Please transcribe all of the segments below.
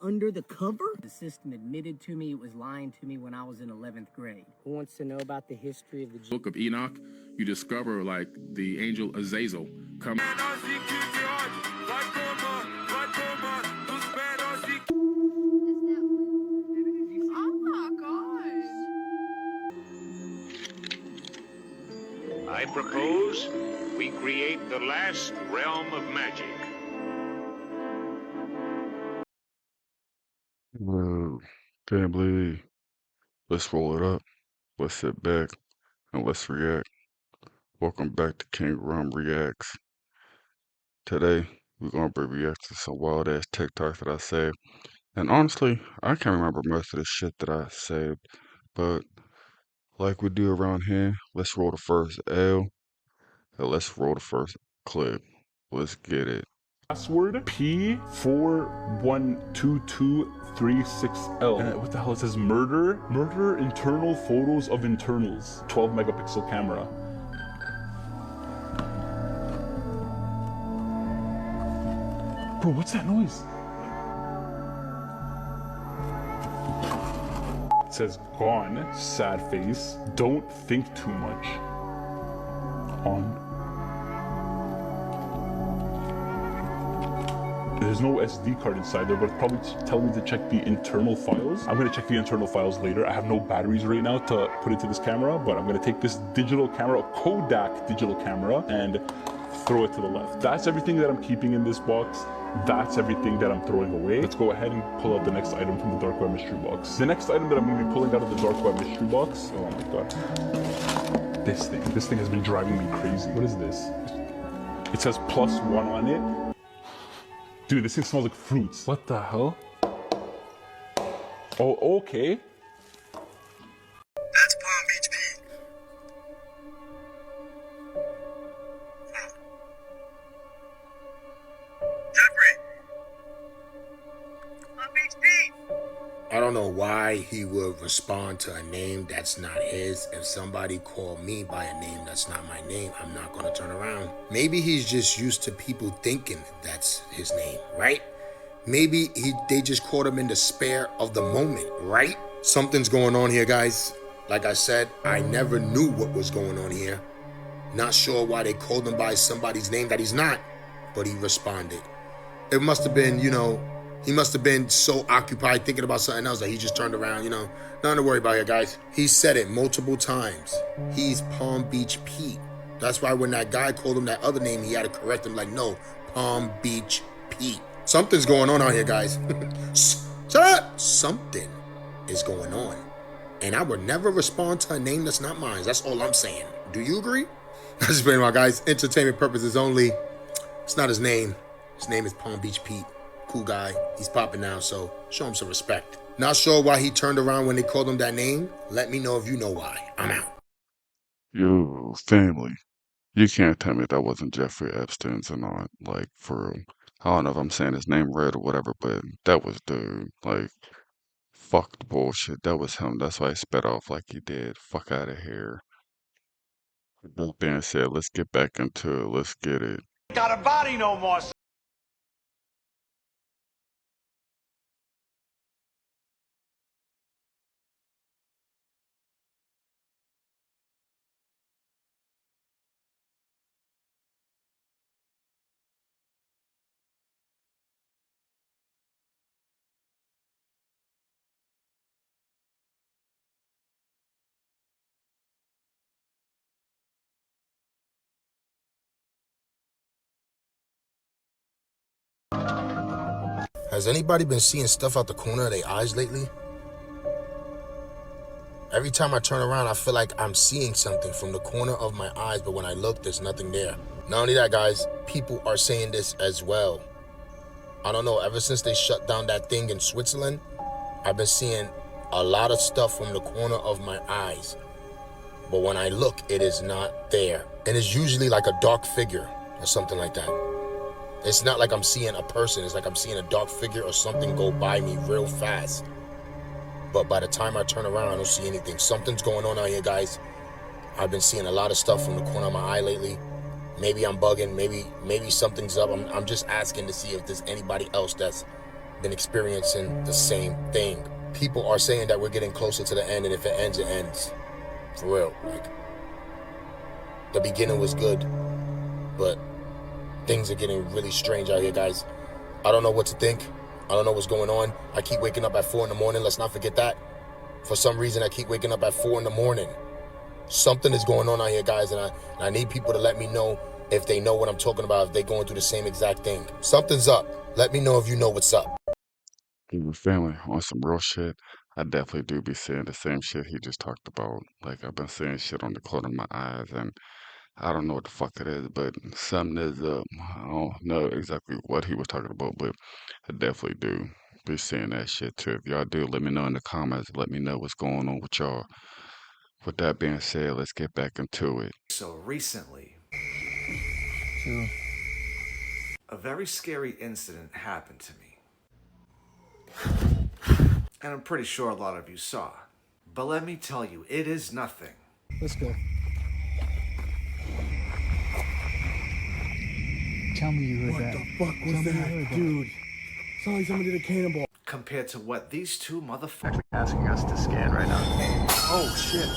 Under the cover? The system admitted to me it was lying to me when I was in 11th grade. Who wants to know about the history of the Book of Enoch? You discover like the angel Azazel coming. I propose we create the last realm of magic. Family, let's roll it up. Let's sit back and let's react. Welcome back to Kingrum Reacts. Today, we're going to be reacting to some wild ass TikToks that I saved. And honestly, I can't remember most of the shit that I saved. But like we do around here, let's roll the first L and let's roll the first clip. Let's get it. Password P412236L. And what the hell? It says murder internal photos of internals. 12 megapixel camera. Bro, what's that noise? It says gone, sad face, don't think too much. On. There's no SD card inside there, but it's probably telling me to check the internal files. I'm gonna check the internal files later. I have no batteries right now to put into this camera, but I'm gonna take this digital camera, Kodak digital camera, and throw it to the left. That's everything that I'm keeping in this box. That's everything that I'm throwing away. Let's go ahead and pull out the next item from the Dark Web Mystery Box. The next item that I'm gonna be pulling out of the Dark Web Mystery Box, oh my god. This thing has been driving me crazy. What is this? It says +1 on it. Dude, this thing smells like fruits. What the hell? Oh, okay. That's Palm Beach Pete. Jeffrey. Palm Beach Pete. I don't know why he would respond to a name that's not his. If somebody called me by a name that's not my name, I'm not gonna turn around. Maybe he's just used to people thinking that's his name, right? Maybe they just caught him in the spare of the moment, right? Something's going on here, guys. Like I said, I never knew what was going on here. Not sure why they called him by somebody's name that he's not, but he responded. It must have been, he must have been so occupied thinking about something else that he just turned around, Nothing to worry about here, guys. He said it multiple times. He's Palm Beach Pete. That's why when that guy called him that other name, he had to correct him like, no, Palm Beach Pete. Something's going on out here, guys. Shut up! Something is going on. And I would never respond to a name that's not mine. That's all I'm saying. Do you agree? That's just my guys. Entertainment purposes only. It's not his name. His name is Palm Beach Pete. Cool guy. He's popping now, so show him some respect. Not sure why he turned around when they called him that name. Let me know if you know why. I'm out. Yo, family. You can't tell me that wasn't Jeffrey Epstein's or not. Like, for real. I don't know if I'm saying his name right or whatever, but that was dude. Like, fuck the bullshit. That was him. That's why he sped off like he did. Fuck out of here. With that being said, let's get back into it. Let's get it. Got a body no more. Has anybody been seeing stuff out the corner of their eyes lately? Every time I turn around, I feel like I'm seeing something from the corner of my eyes, but when I look, there's nothing there. Not only that, guys, people are saying this as well. I don't know, ever since they shut down that thing in Switzerland, I've been seeing a lot of stuff from the corner of my eyes. But when I look, it is not there. And it's usually like a dark figure or something like that. It's not like I'm seeing a person. It's like I'm seeing a dark figure or something go by me real fast. But by the time I turn around, I don't see anything. Something's going on out here, guys. I've been seeing a lot of stuff from the corner of my eye lately. Maybe I'm bugging. Maybe something's up. I'm just asking to see if there's anybody else that's been experiencing the same thing. People are saying that we're getting closer to the end, and if it ends, it ends. For real. Like, the beginning was good, but things are getting really strange out here, guys. I don't know what to think. I don't know what's going on. I keep waking up at 4 in the morning. Let's not forget that. For some reason, I keep waking up at 4 in the morning. Something is going on out here, guys, and I need people to let me know if they know what I'm talking about, if they're going through the same exact thing. Something's up. Let me know if you know what's up. Even family, on some real shit, I definitely do be seeing the same shit he just talked about. Like, I've been seeing shit on the corner of my eyes, and I don't know what the fuck it is, but something is up. I don't know exactly what he was talking about, but I definitely do be seeing that shit too. If y'all do, let me know in the comments. Let me know what's going on with y'all. With that being said, let's get back into it. So recently, a very scary incident happened to me. And I'm pretty sure a lot of you saw. But let me tell you, it is nothing. Let's go. Tell me you heard that. What the fuck was that, dude? Sounds like somebody did a cannonball. Compared to what these two motherfuckers Asking us to scan right now. Oh shit.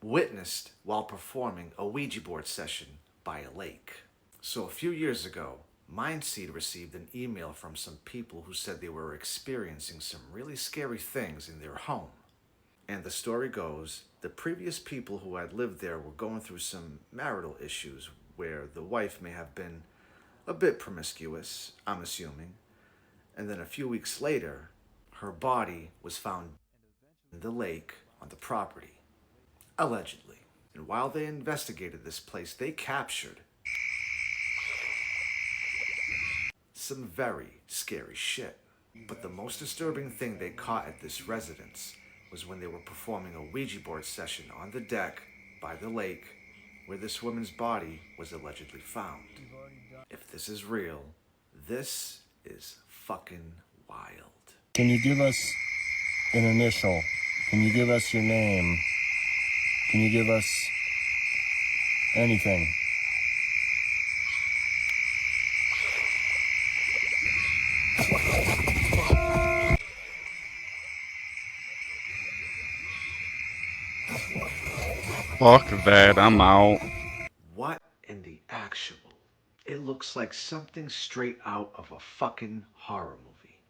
Witnessed while performing a Ouija board session by a lake. So a few years ago, Mindseed received an email from some people who said they were experiencing some really scary things in their home. And the story goes, the previous people who had lived there were going through some marital issues where the wife may have been a bit promiscuous, I'm assuming. And then a few weeks later, her body was found in the lake on the property, allegedly. And while they investigated this place, they captured some very scary shit. But the most disturbing thing they caught at this residence was when they were performing a Ouija board session on the deck by the lake where this woman's body was allegedly found. If this is real, this is fucking wild. Can you give us an initial? Can you give us your name? Can you give us anything? Fuck that, I'm out. What in the actual? It looks like something straight out of a fucking horror movie.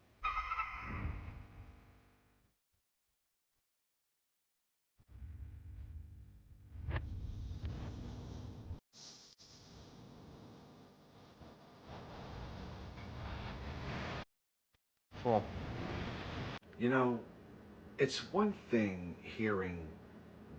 Cool. You know, it's one thing hearing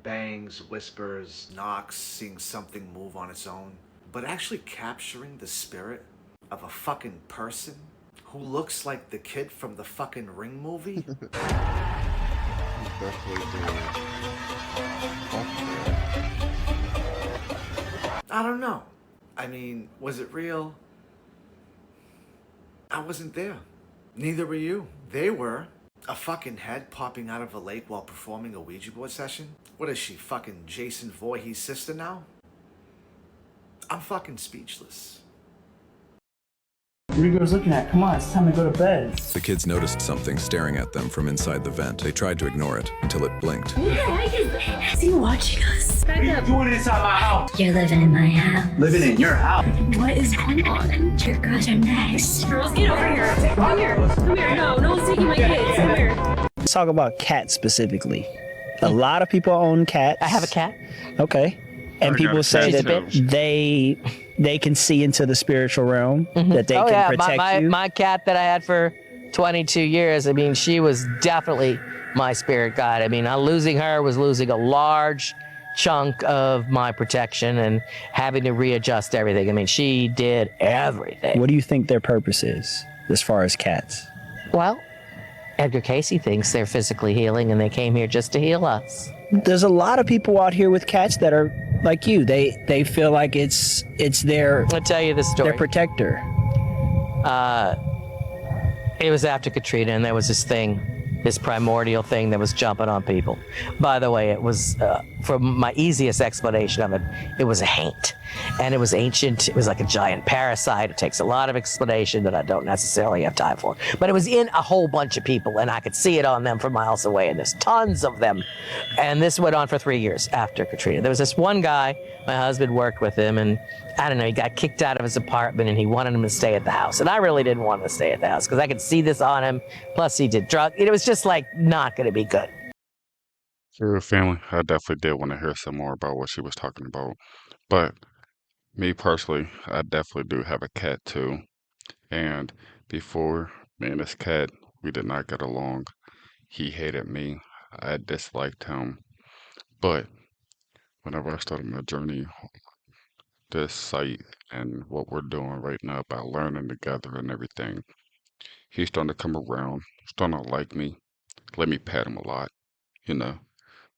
bangs, whispers, knocks, seeing something move on its own, but actually capturing the spirit of a fucking person who looks like the kid from the fucking Ring movie? I don't know. I mean, was it real? I wasn't there. Neither were you. They were. A fucking head popping out of a lake while performing a Ouija board session? What is she, fucking Jason Voorhees' sister now? I'm fucking speechless. What are you guys looking at? Come on, it's time to go to bed. The kids noticed something staring at them from inside the vent. They tried to ignore it until it blinked. What the heck is that? Is he watching us? What are you doing inside my house? You're living in my house. Living in your house? What is going on? Your girls are nice. Girls, get over here. Come here. Come here. No, no one's taking my kids. Come here. Let's talk about cats specifically. A lot of people own cats. I have a cat. Okay. And people say that they can see into the spiritual realm, that they can protect you. My cat that I had for 22 years, I mean, she was definitely my spirit guide. I mean, losing her was losing a large chunk of my protection and having to readjust everything. I mean, she did everything. What do you think their purpose is as far as cats? Well, Edgar Casey thinks they're physically healing and they came here just to heal us. There's a lot of people out here with cats that are like you. They feel like it's their, I'll tell you the story. Their protector. It was after Katrina, and there was this primordial thing that was jumping on people. By the way, it was for my easiest explanation of it, it was a haint. And it was ancient. It was like a giant parasite. It takes a lot of explanation that I don't necessarily have time for. But it was in a whole bunch of people, and I could see it on them from miles away, and there's tons of them. And this went on for 3 years after Katrina. There was this one guy, my husband worked with him, and I don't know, he got kicked out of his apartment, and he wanted him to stay at the house. And I really didn't want him to stay at the house, because I could see this on him. Plus, he did drugs. It was just like not going to be good. For your family, I definitely did want to hear some more about what she was talking about. But me personally, I definitely do have a cat too. And before me and this cat, we did not get along. He hated me. I disliked him. But whenever I started my journey, this site and what we're doing right now about learning together and everything, he's starting to come around, starting to like me, let me pet him a lot, you know,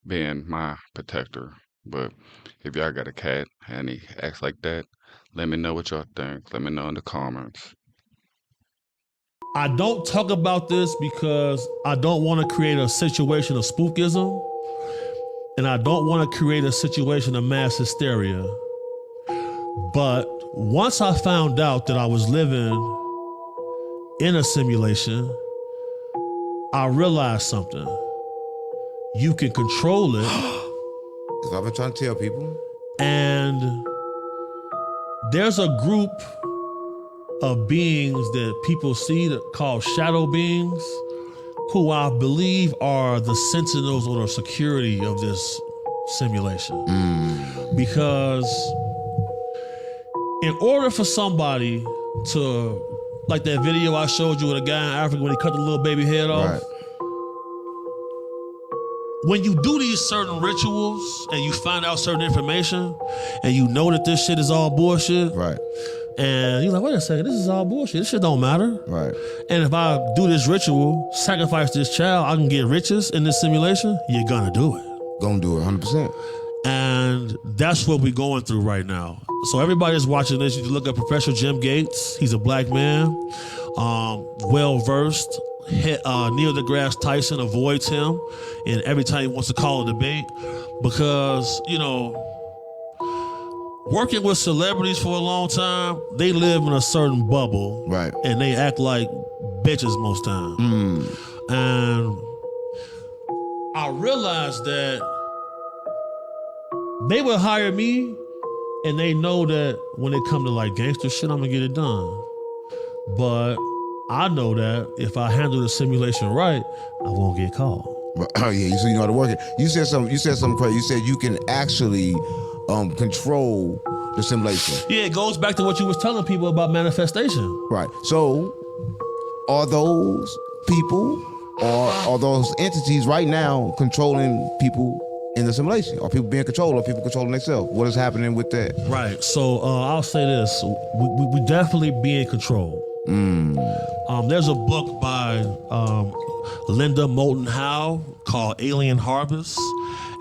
being my protector. But if y'all got a cat and he acts like that, let me know what y'all think. Let me know in the comments. I don't talk about this because I don't want to create a situation of spookism, and I don't want to create a situation of mass hysteria. But once I found out that I was living in a simulation, I realized something. You can control it. That's what I've been trying to tell people. And there's a group of beings that people see that called shadow beings, who I believe are the sentinels or the security of this simulation. Because in order for somebody to, like that video I showed you with a guy in Africa when he cut the little baby head off. Right. When you do these certain rituals and you find out certain information and you know that this shit is all bullshit. Right. And you're like, wait a second, this is all bullshit. This shit don't matter. Right. And if I do this ritual, sacrifice this child, I can get riches in this simulation, you're gonna do it. Gonna do it 100%. And that's what we're going through right now. So everybody that's watching this, you can look up Professor Jim Gates. He's a black man, well-versed. Neil deGrasse Tyson avoids him, and every time he wants to call a debate, because, you know, working with celebrities for a long time, they live in a certain bubble. Right. And they act like bitches most times. And I realized that they would hire me, and they know that when it come to like gangster shit, I'm gonna get it done. But I know that if I handle the simulation right, I won't get caught. Oh yeah, so you know how to work it. You said something crazy. You said you can actually control the simulation. Yeah, it goes back to what you was telling people about manifestation. Right. So are those people or are those entities right now controlling people in the simulation? Are people being controlled, or people controlling themselves? What is happening with that? Right. So I'll say this: we definitely be in control. There's a book by Linda Moulton Howe called Alien Harvest,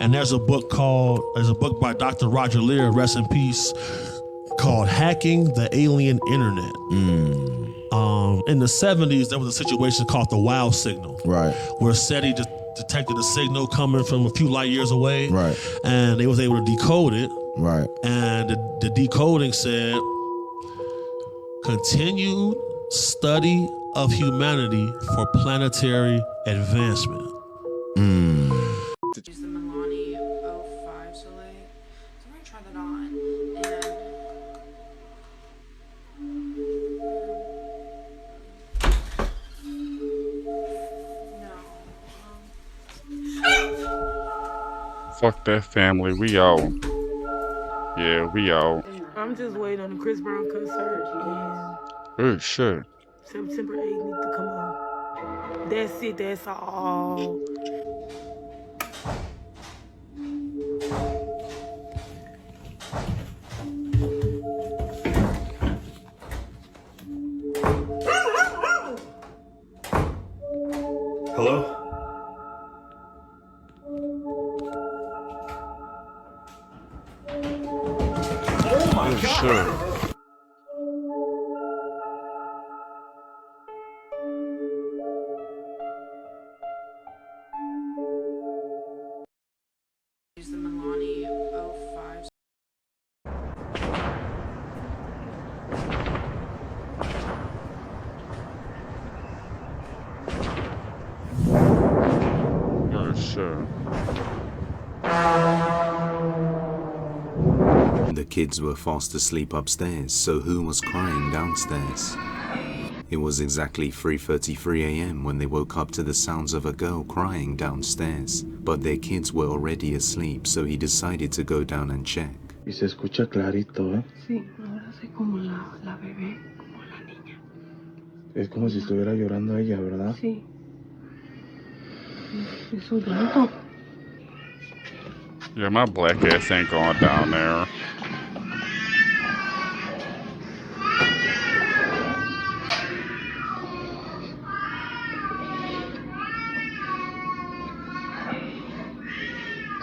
and there's a book by Dr. Roger Lear, rest in peace, called Hacking the Alien Internet. In the 70s, there was a situation called the WOW signal, right, where SETI detected a signal coming from a few light years away, right, and they was able to decode it, right, and the decoding said, continued study of humanity for planetary advancement. Use the Milani 05 Soleil. So I'm gonna try that on, Fuck that family. We out. Yeah, we out. I'm just waiting on the Chris Brown concert, and Oh shit. September 8th need to come on. That's it, that's all. Hello? Oh my God! Shit. Use the Milani kids were fast asleep upstairs, so who was crying downstairs? It was exactly 3:33 a.m. when they woke up to the sounds of a girl crying downstairs, but their kids were already asleep, so he decided to go down and check. Y se escucha clarito, ¿eh? Sí, ahora sé como la bebé, como la niña. Es como si estuviera llorando ella, ¿verdad? Sí. Es su llanto. Yeah, my black ass ain't going down there.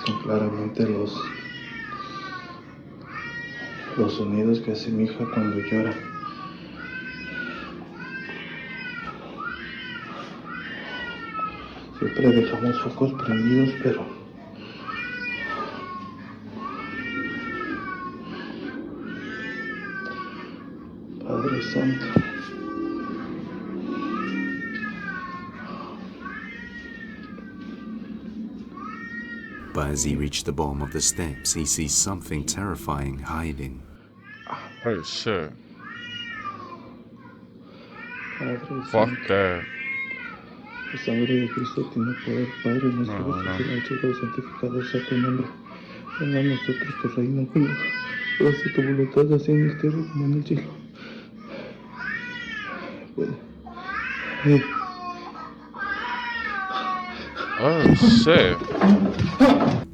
Son claramente los sonidos que hace mi hija cuando llora. Siempre dejamos focos prendidos, pero Padre Santo. But as he reached the bottom of the steps, he sees something terrifying hiding. Oh shit. Padre Fuck Santo. that. La sangre de Cristo tiene poder, Padre nuestro que estás en el cielo, santificado sea tu nombre. Venga a nosotros tu reino, venga. Hágase tu voluntad, así en la tierra como en el cielo. Oh shit.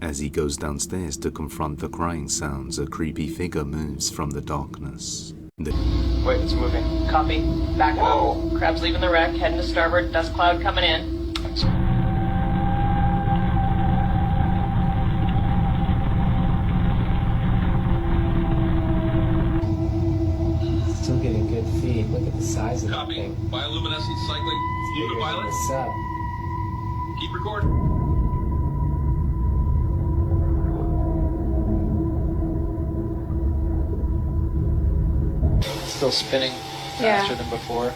As he goes downstairs to confront the crying sounds, a creepy figure moves from the darkness. Wait, it's moving. Copy. Back up. Crab's leaving the wreck, heading to starboard. Dust cloud coming in. Still getting good feed. Look at the size of Copy. the thing. Bioluminescent cycling. Bigger than Ultraviolet. the sub. Keep recording. Still spinning faster than before.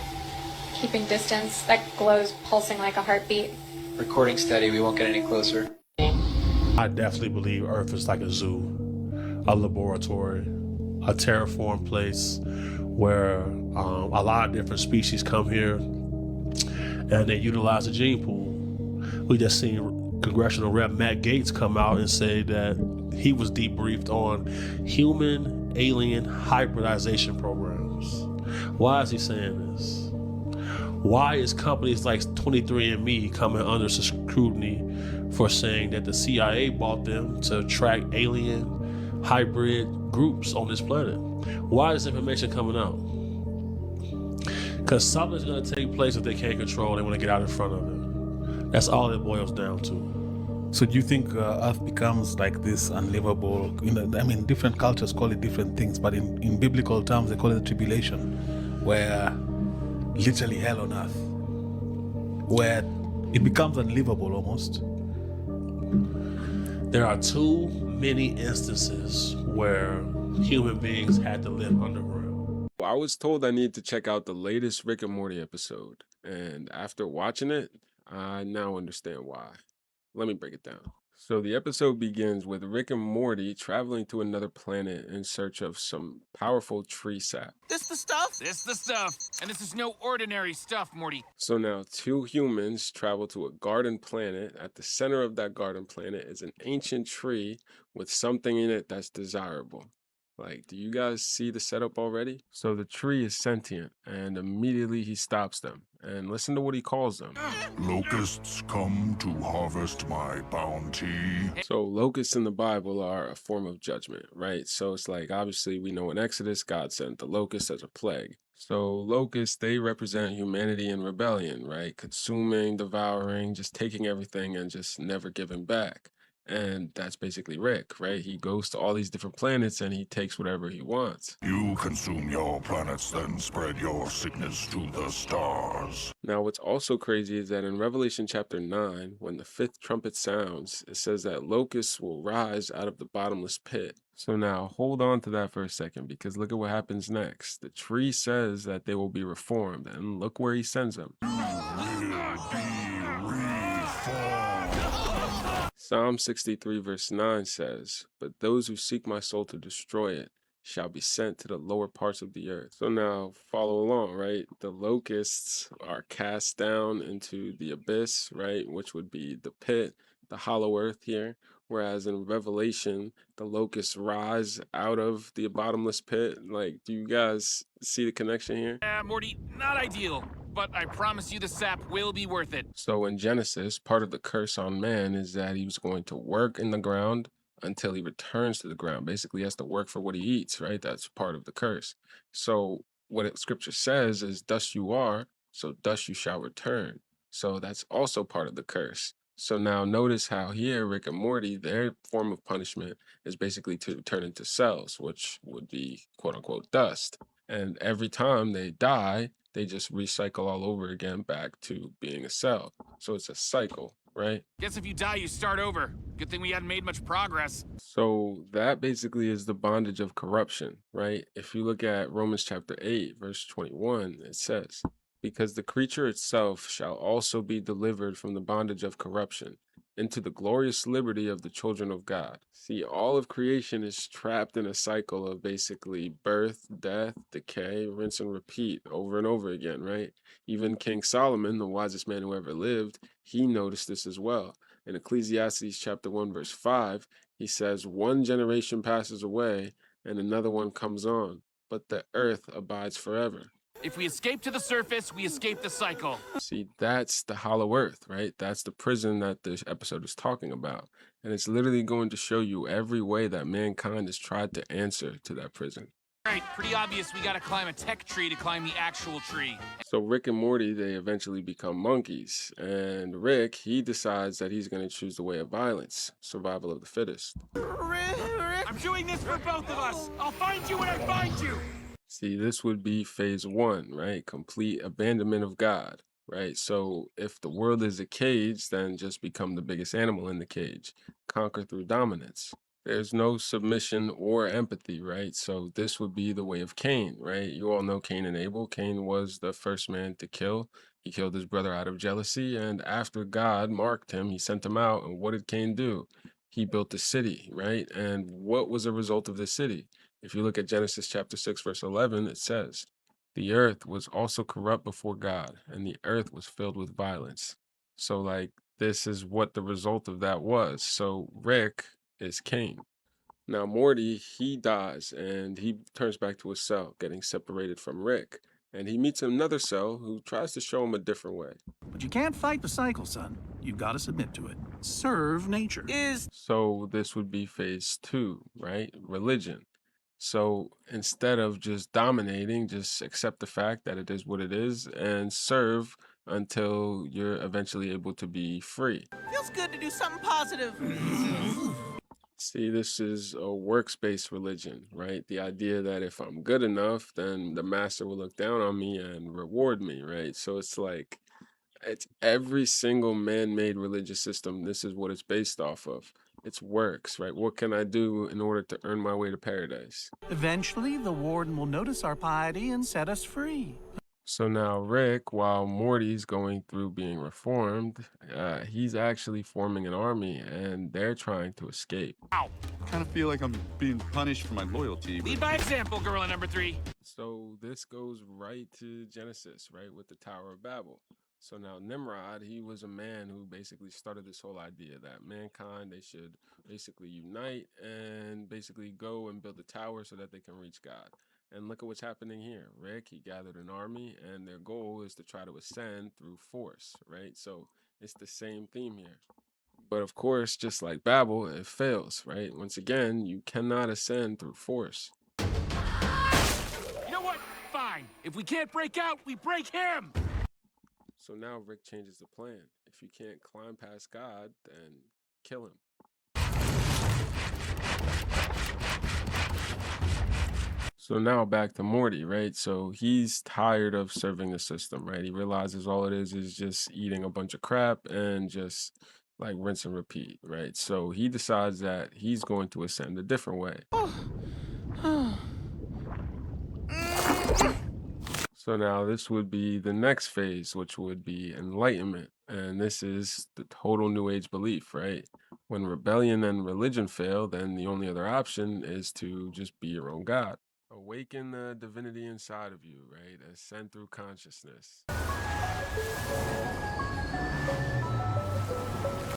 Keeping distance. That glow's pulsing like a heartbeat. Recording steady, we won't get any closer. I definitely believe Earth is like a zoo, a laboratory, a terraformed place where a lot of different species come here and they utilize the gene pool. We just seen Congressional Rep Matt Gaetz come out and say that he was debriefed on human alien hybridization programs. Why is he saying this? Why is companies like 23andMe coming under scrutiny for saying that the CIA bought them to track alien hybrid groups on this planet? Why is this information coming out? Because something's going to take place that they can't control. They want to get out in front of it. That's all it boils down to. So do you think Earth becomes like this unlivable? I mean, different cultures call it different things, but in biblical terms, they call it the tribulation, where literally hell on earth, where it becomes unlivable almost. There are too many instances where human beings had to live underground. I was told I needed to check out the latest Rick and Morty episode, and after watching it, I now understand why. Let me break it down. So the episode begins with Rick and Morty traveling to another planet in search of some powerful tree sap. This the stuff? This the stuff. And this is no ordinary stuff, Morty. So now two humans travel to a garden planet. At the center of that garden planet is an ancient tree with something in it that's desirable. Like, do you guys see the setup already? So the tree is sentient, and immediately he stops them. And listen to what he calls them. Locusts come to harvest my bounty. So locusts in the Bible are a form of judgment, right? So it's like, obviously, we know in Exodus, God sent the locusts as a plague. So locusts, they represent humanity in rebellion, right? Consuming, devouring, just taking everything and just never giving back. And that's basically Rick, right? He goes to all these different planets and he takes whatever he wants. You consume your planets, then spread your sickness to the stars. Now, what's also crazy is that in Revelation chapter 9, when the fifth trumpet sounds, it says that locusts will rise out of the bottomless pit. So now hold on to that for a second, because look at what happens next. The tree says that they will be reformed, and look where he sends them. Psalm 63 verse 9 says, "But those who seek my soul to destroy it shall be sent to the lower parts of the earth. So now follow along, right? The locusts are cast down into the abyss, right? Which would be the pit, the hollow earth here. Whereas in Revelation, the locusts rise out of the bottomless pit. Like, do you guys see the connection here? Morty, not ideal, but I promise you the sap will be worth it. So in Genesis, part of the curse on man is that he was going to work in the ground until he returns to the ground. Basically, he has to work for what he eats, right? That's part of the curse. So scripture says is dust you are, so dust you shall return. So that's also part of the curse. So now notice how here, Rick and Morty, their form of punishment is basically to turn into cells, which would be quote unquote dust. And every time they die, they just recycle all over again back to being a cell. So it's a cycle, right? Guess if you die, you start over. Good thing we hadn't made much progress. So that basically is the bondage of corruption, right? If you look at Romans chapter 8, verse 21, it says, because the creature itself shall also be delivered from the bondage of corruption into the glorious liberty of the children of God. See, all of creation is trapped in a cycle of basically birth, death, decay, rinse and repeat over and over again, right? Even King Solomon, the wisest man who ever lived, he noticed this as well. In Ecclesiastes chapter 1, verse 5, he says, one generation passes away and another one comes on, but the earth abides forever. If we escape to the surface, we escape the cycle. See, that's the hollow earth, right? That's the prison that this episode is talking about. And it's literally going to show you every way that mankind has tried to answer to that prison. Right, pretty obvious we gotta climb a tech tree to climb the actual tree. So Rick and Morty, they eventually become monkeys. And Rick, he decides that he's going to choose the way of violence, survival of the fittest. I'm doing this for both of us. I'll find you when I find you. See, this would be phase 1, right? Complete abandonment of God, right? So if the world is a cage, then just become the biggest animal in the cage. Conquer through dominance. There's no submission or empathy, right? So this would be the way of Cain, right? You all know Cain and Abel. Cain was the first man to kill. He killed his brother out of jealousy. And after God marked him, he sent him out. And what did Cain do? He built a city, right? And what was the result of this city? If you look at Genesis chapter 6, verse 11, it says, the earth was also corrupt before God, and the earth was filled with violence. So, like, this is what the result of that was. So, Rick is Cain. Now, Morty, he dies, and he turns back to a cell, getting separated from Rick. And he meets another cell who tries to show him a different way. But you can't fight the cycle, son. You've got to submit to it. Serve nature. So, this would be phase 2, right? Religion. So instead of just dominating, just accept the fact that it is what it is and serve until you're eventually able to be free. Feels good to do something positive. See, this is a works-based religion, right? The idea that if I'm good enough, then the master will look down on me and reward me, right? So it's like, it's every single man-made religious system. This is what it's based off of. It's works, right? What can I do in order to earn my way to paradise? Eventually, the warden will notice our piety and set us free. So now Rick, while Morty's going through being reformed, he's actually forming an army, and they're trying to escape. Ow! I kind of feel like I'm being punished for my loyalty. Lead by example, gorilla number 3. So this goes right to Genesis, right, with the Tower of Babel. So now Nimrod, he was a man who basically started this whole idea that mankind, they should basically unite and basically go and build a tower so that they can reach God. And look at what's happening here. Rick, he gathered an army, and their goal is to try to ascend through force, right? So it's the same theme here. But of course, just like Babel, it fails, right? Once again, you cannot ascend through force. You know what? Fine. If we can't break out, we break him! So now Rick changes the plan. If you can't climb past God, then kill him. So now back to Morty, right? So he's tired of serving the system, right? He realizes all it is just eating a bunch of crap and just like rinse and repeat, right? So he decides that he's going to ascend a different way. So now this would be the next phase, which would be enlightenment. And this is the total new age belief, right? When rebellion and religion fail, then the only other option is to just be your own God. Awaken the divinity inside of you, right? Ascend through consciousness.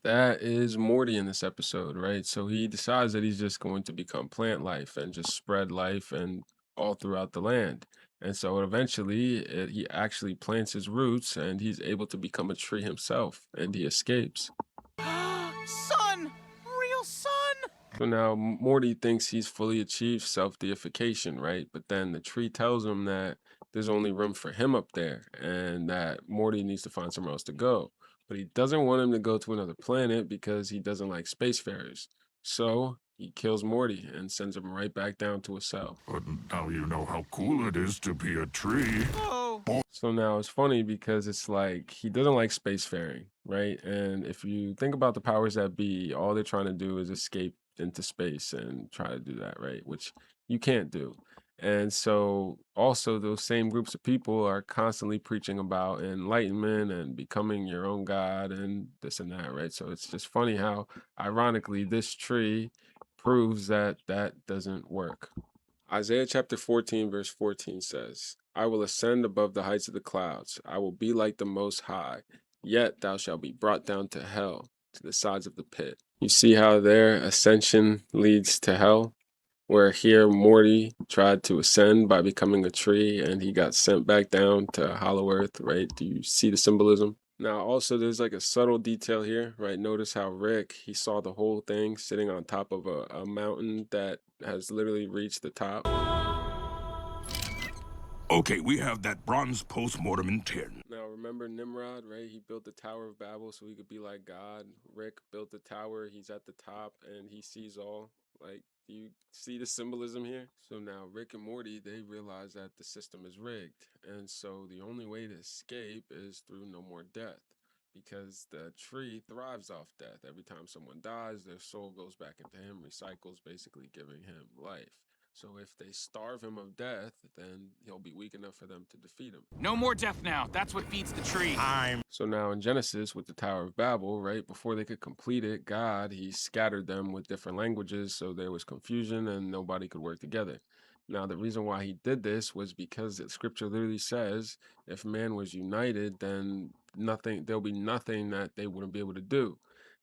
That is Morty in this episode, right? So he decides that he's just going to become plant life and just spread life and all throughout the land. And so eventually he actually plants his roots and he's able to become a tree himself and he escapes. Sun! Real sun! So now Morty thinks he's fully achieved self-deification, right? But then the tree tells him that there's only room for him up there and that Morty needs to find somewhere else to go. But he doesn't want him to go to another planet because he doesn't like spacefarers. So he kills Morty and sends him right back down to a cell. But now you know how cool it is to be a tree. So now it's funny because it's like he doesn't like spacefaring, right? And if you think about the powers that be, all they're trying to do is escape into space and try to do that, right? Which you can't do. And so also those same groups of people are constantly preaching about enlightenment and becoming your own God and this and that, right? So it's just funny how ironically this tree proves that that doesn't work. Isaiah chapter 14 verse 14 says, I will ascend above the heights of the clouds. I will be like the Most High. Yet thou shalt be brought down to hell, to the sides of the pit. You see how their ascension leads to hell? Where here Morty tried to ascend by becoming a tree and he got sent back down to hollow earth, right? Do you see the symbolism? Now also there's like a subtle detail here, right? Notice how Rick, he saw the whole thing sitting on top of a mountain that has literally reached the top. Okay, we have that bronze post-mortem in 10. Now remember Nimrod, right? He built the Tower of Babel so he could be like God. Rick built the tower, he's at the top and he sees all. Like, do you see the symbolism here? So now Rick and Morty, they realize that the system is rigged. And so the only way to escape is through no more death. Because the tree thrives off death. Every time someone dies, their soul goes back into him, recycles, basically giving him life. So if they starve him of death, then he'll be weak enough for them to defeat him. No more death now. That's what feeds the tree. So now in Genesis with the Tower of Babel, right, before they could complete it, God, he scattered them with different languages, so there was confusion and nobody could work together. Now, the reason why he did this was because the scripture literally says if man was united, then there'll be nothing that they wouldn't be able to do.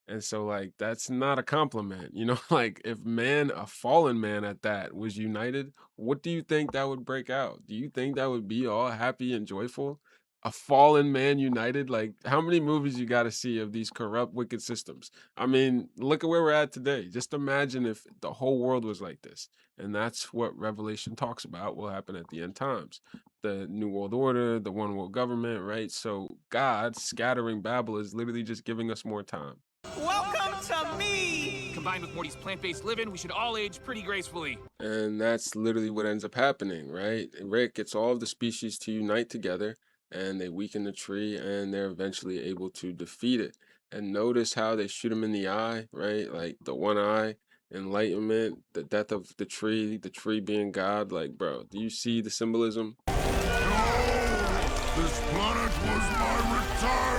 And so, like, that's not a compliment, you know, like if man, a fallen man at that, was united, what do you think that would break out? Do you think that would be all happy and joyful? A fallen man united? Like, how many movies you got to see of these corrupt, wicked systems? I mean, look at where we're at today. Just imagine if the whole world was like this. And that's what Revelation talks about will happen at the end times. The New World Order, the one world government, right? So God scattering Babel is literally just giving us more time. Welcome to me! Combined with Morty's plant-based living, we should all age pretty gracefully. And that's literally what ends up happening, right? Rick gets all of the species to unite together and they weaken the tree and they're eventually able to defeat it. And notice how they shoot him in the eye, right? Like the one eye, enlightenment, the death of the tree being God. Like, bro, do you see the symbolism? This planet was my retirement!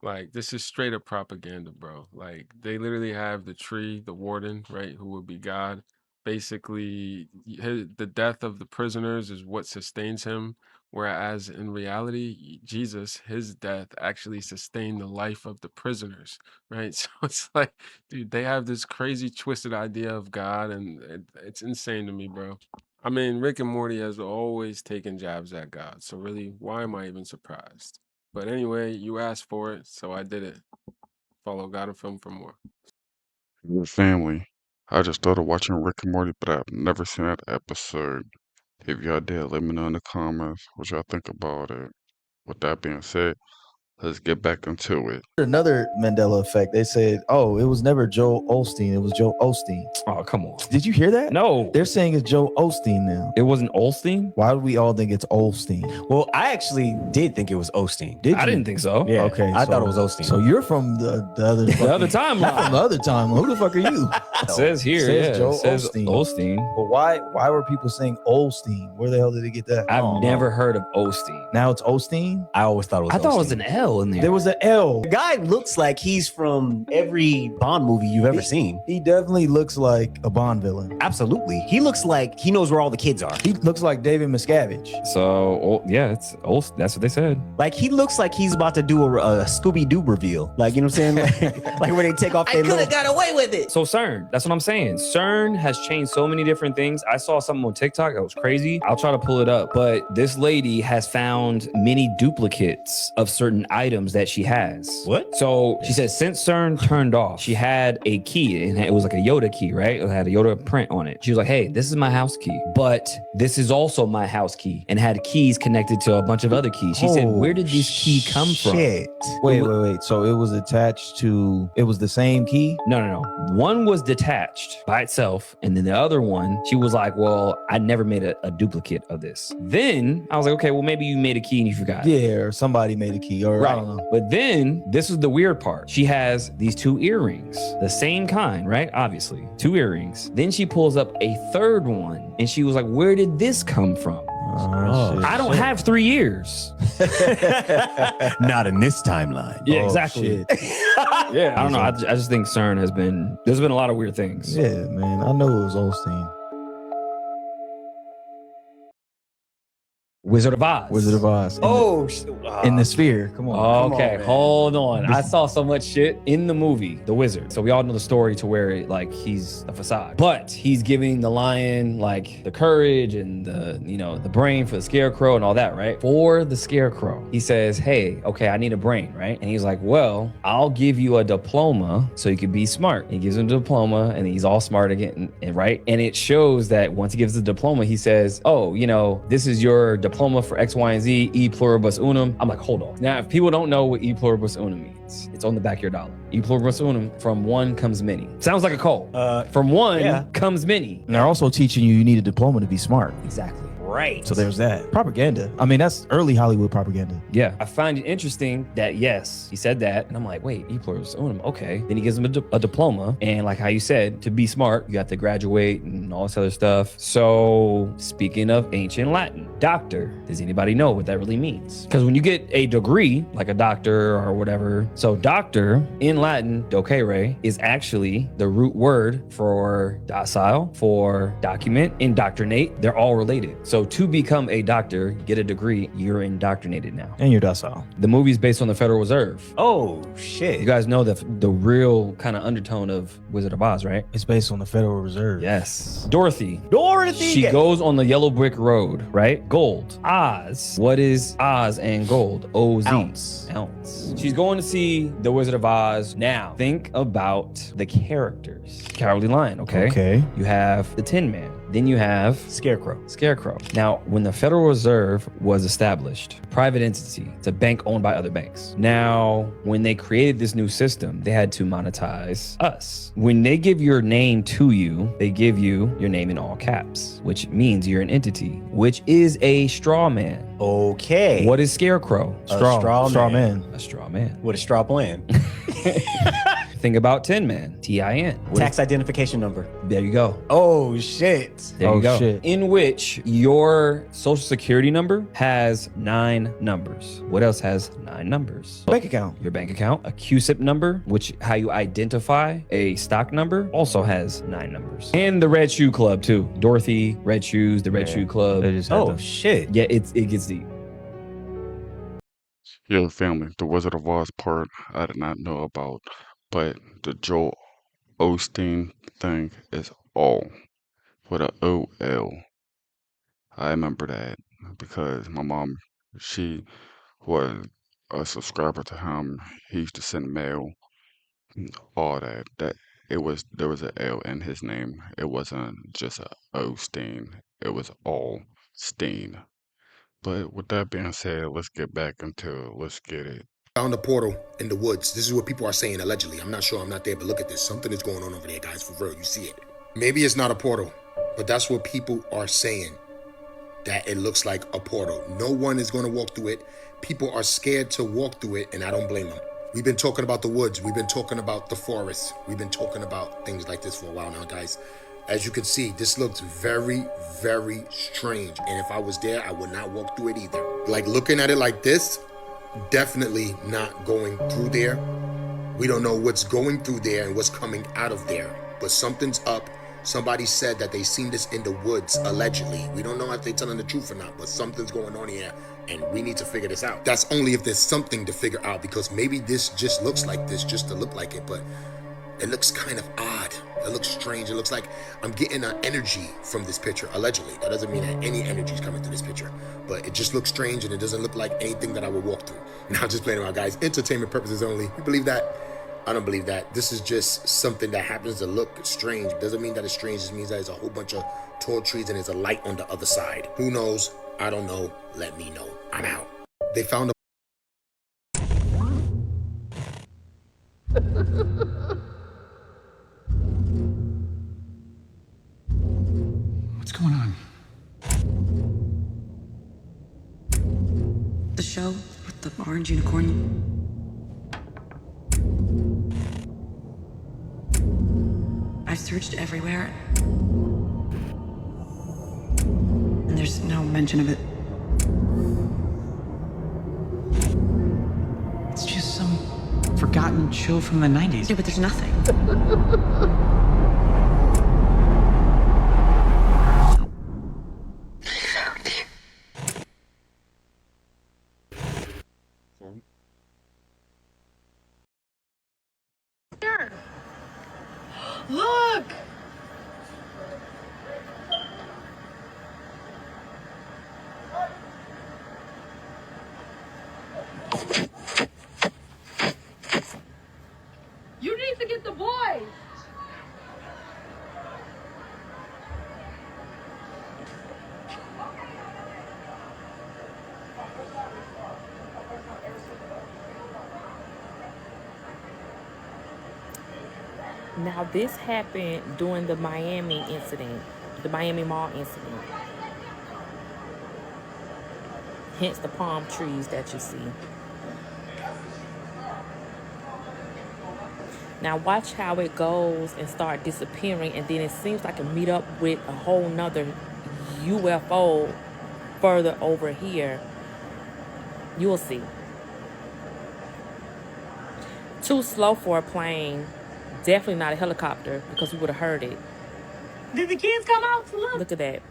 Like, this is straight up propaganda, bro. Like, they literally have the tree, the warden, right, who would be God. Basically, the death of the prisoners is what sustains him. Whereas in reality, Jesus, his death actually sustained the life of the prisoners, right? So it's like, dude, they have this crazy twisted idea of God, and it's insane to me, bro. I mean, Rick and Morty has always taken jabs at God. So really, why am I even surprised? But anyway, you asked for it, so I did it. Follow God and Film for more. Good family. I just started watching Rick and Morty, but I've never seen that episode. If y'all did, let me know in the comments what y'all think about it. With that being said, let's get back into it. Another Mandela effect. They said, "Oh, it was never Joel Osteen. It was Joe Osteen." Oh, come on. Did you hear that? No. They're saying it's Joe Osteen now. It wasn't Olstein? Why do we all think it's Olstein? Well, I actually did think it was Osteen. Did you? I didn't think so. Yeah. Okay. I thought it was Osteen. So you're from the other the other timeline. From the other timeline. Who the fuck are you? It says here. Says Joe it says Osteen. Osteen. But why were people saying Olstein? Where the hell did they get that? I've never heard of Osteen. Now it's Osteen? I always thought it was I thought it was Osteen. an L. L in there. There was an L. The guy looks like he's from every Bond movie you've ever seen. He definitely looks like a Bond villain. Absolutely. He looks like he knows where all the kids are. He looks like David Miscavige. So, yeah, it's old. That's what they said. Like, he looks like he's about to do a Scooby-Doo reveal. Like, you know what I'm saying? Like where they take off their little... got away with it. So CERN, that's what I'm saying. CERN has changed so many different things. I saw something on TikTok that was crazy. I'll try to pull it up. But this lady has found many duplicates of certain items that she has. What? So she said since CERN turned off, she had a key, and it was like a Yoda key, right? It had a Yoda print on it. She was like, hey, this is my house key, but this is also my house key, and had keys connected to a bunch of other keys. She said, where did this key come from? Wait. So it was attached to, it was the same key? No. One was detached by itself, and then the other one, she was like, well, I never made a duplicate of this. Then I was like, okay, well, maybe you made a key and you forgot. Yeah, or somebody made a key, or right. I don't know. But then this is the weird part. She has these 2 earrings, the same kind, right? Obviously, 2 earrings. Then she pulls up a third one, and she was like, where did this come from? I don't have 3 ears. Not in this timeline. Yeah, exactly. Yeah, I don't know. I just think CERN there's been a lot of weird things. Yeah, man. I know it was Osteen. Wizard of Oz. Wizard of Oz. In the sphere. Come on. Okay, hold on. I saw so much shit in the movie, The Wizard. So we all know the story to where he's a facade, but he's giving the lion like the courage and the brain for the scarecrow and all that, right? For the scarecrow, he says, hey, okay, I need a brain, right? And he's like, well, I'll give you a diploma so you can be smart. He gives him the diploma, and he's all smart again, right? And it shows that once he gives the diploma, he says, oh, this is your diploma for X, Y, and Z, E pluribus unum. I'm like, hold on. Now, if people don't know what E pluribus unum means, it's on the back of your dollar. E pluribus unum, from one comes many. Sounds like a cult. From one comes many. And they're also teaching you need a diploma to be smart. Exactly. Right. So there's that. Propaganda. I mean, that's early Hollywood propaganda. Yeah. I find it interesting that, yes, he said that. And I'm like, wait, E pluribus unum, okay. Then he gives him a diploma. And like how you said, to be smart, you have to graduate and all this other stuff. So speaking of ancient Latin, doctor, does anybody know what that really means? Because when you get a degree, like a doctor or whatever, so doctor in Latin, docere, is actually the root word for docile, for document, indoctrinate. They're all related. So to become a doctor, get a degree, you're indoctrinated now. And you're docile. The movie's based on the Federal Reserve. Oh, shit. You guys know the real kind of undertone of Wizard of Oz, right? It's based on the Federal Reserve. Yes. Dorothy. She goes on the yellow brick road, right? Gold. Oz. What is Oz and gold? O-Z. Ounce. She's going to see the Wizard of Oz. Now, think about the characters. Cowardly Lion, okay? You have the Tin Man. Then you have Scarecrow. Now, when the Federal Reserve was established, private entity, it's a bank owned by other banks. Now, when they created this new system, they had to monetize us. When they give your name to you, they give you your name in all caps, which means you're an entity, which is a straw man. Okay. What is Scarecrow? Straw man. A straw man. With a straw plan. Think about Tin Man, T-I-N. Tax identification number. There you go. Oh, shit. There you go. Shit. In which your social security number has 9 numbers. What else has 9 numbers? Bank account. Your bank account. A QSIP number, which how you identify a stock number, also has 9 numbers. And the Red Shoe Club too. Dorothy, Red Shoes, the Red Shoe Club. Shit. Yeah, it gets deep. Yeah, family, the Wizard of Oz part I did not know about, but the Joel Osteen thing is all with a O-L. I remember that because my mom, she was a subscriber to him. He used to send mail, all that. There was an L in his name. It wasn't just a Osteen. It was all Steen. But with that being said, let's get it. Found a portal in the woods. This is what people are saying allegedly. I'm not sure, I'm not there, but look at this. Something is going on over there, guys, for real. You see it. Maybe it's not a portal, but that's what people are saying, that it looks like a portal. No one is going to walk through it. People are scared to walk through it, and I don't blame them. We've been talking about the woods. We've been talking about the forest. We've been talking about things like this for a while now, guys. As you can see, this looks very, very strange. And if I was there, I would not walk through it either. Like looking at it like this, definitely not going through there. We don't know what's going through there and what's coming out of there, but something's up. Somebody said that they seen this in the woods, allegedly. We don't know if they're telling the truth or not, but something's going on here, and we need to figure this out. That's only if there's something to figure out, because maybe this just looks like this just to look like it, but it looks kind of odd. It looks strange. It looks like I'm getting an energy from this picture, allegedly. That doesn't mean that any energy is coming through this picture, but it just looks strange, and it doesn't look like anything that I would walk through. Now, just playing around, guys. Entertainment purposes only. You believe that? I don't believe that. This is just something that happens to look strange. Doesn't mean that it's strange. It just means that there's a whole bunch of tall trees and there's a light on the other side. Who knows? I don't know. Let me know. I'm out. They found a... What's going on? The show with the orange unicorn. I've searched everywhere, and there's no mention of it. It's just some forgotten show from the 90s. Yeah, but there's nothing. Look! You need to get the boys! Now, this happened during the Miami incident, the Miami Mall incident. Hence the palm trees that you see. Now, watch how it goes and start disappearing, and then it seems like it meet up with a whole nother UFO further over here. You'll see. Too slow for a plane. Definitely not a helicopter, because we would have heard it. Did the kids come out to look? Look at that.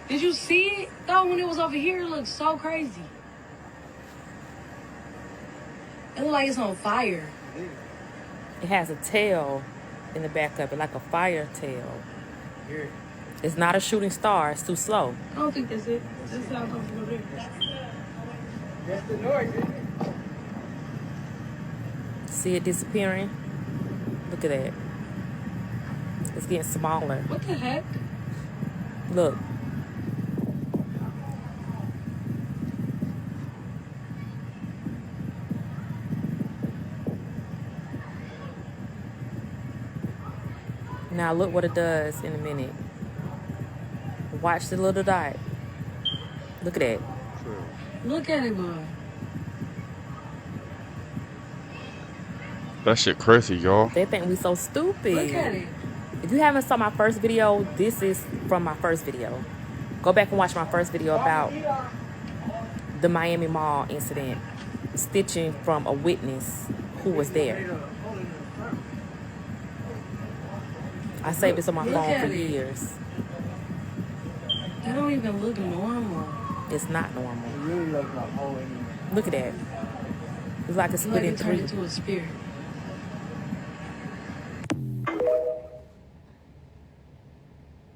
Did you see it though when it was over here? It looked so crazy. It looked like it's on fire. It has a tail in the back of it, like a fire tail. It's not a shooting star. It's too slow. I don't think that's it. That's how I'm over there. That's the noise, isn't it? See it disappearing? Look at that. It's getting smaller. What the heck? Look. Now look what it does in a minute. Watch the little dot. Look at that. Look at it, boy. That shit crazy, y'all. They think we so stupid. Look at it. If you haven't saw my first video, this is from my first video. Go back and watch my first video about the Miami Mall incident. Stitching from a witness who was there. I saved this on my phone for years. That don't even look normal. It's not normal. It really looks like Look at that. It's like it's split in three. Into a spirit.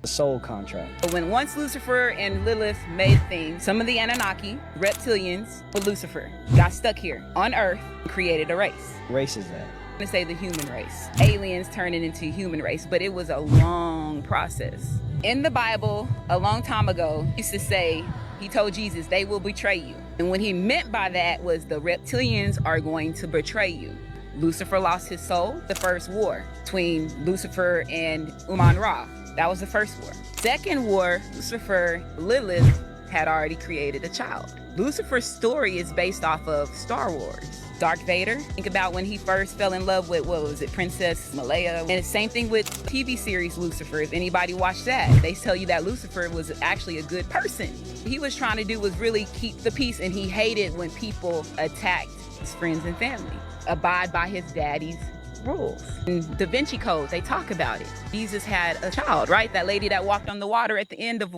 The soul contract. When once Lucifer and Lilith made things, some of the Anunnaki, reptilians, with Lucifer, got stuck here on Earth and created a race. Race is that? I'm gonna say the human race. Aliens turning into human race, but it was a long process. In the Bible, a long time ago, used to say, he told Jesus, they will betray you. And what he meant by that was the reptilians are going to betray you. Lucifer lost his soul, the first war between Lucifer and Uman-Ra. That was the first war. Second war, Lucifer, Lilith had already created a child. Lucifer's story is based off of Star Wars. Darth Vader. Think about when he first fell in love with, what was it, Princess Malaya. And the same thing with TV series Lucifer. If anybody watched that, they tell you that Lucifer was actually a good person. He was trying to do was really keep the peace, and he hated when people attacked his friends and family. Abide by his daddy's rules. In Da Vinci Code, they talk about it. Jesus had a child, right? That lady that walked on the water at the end of...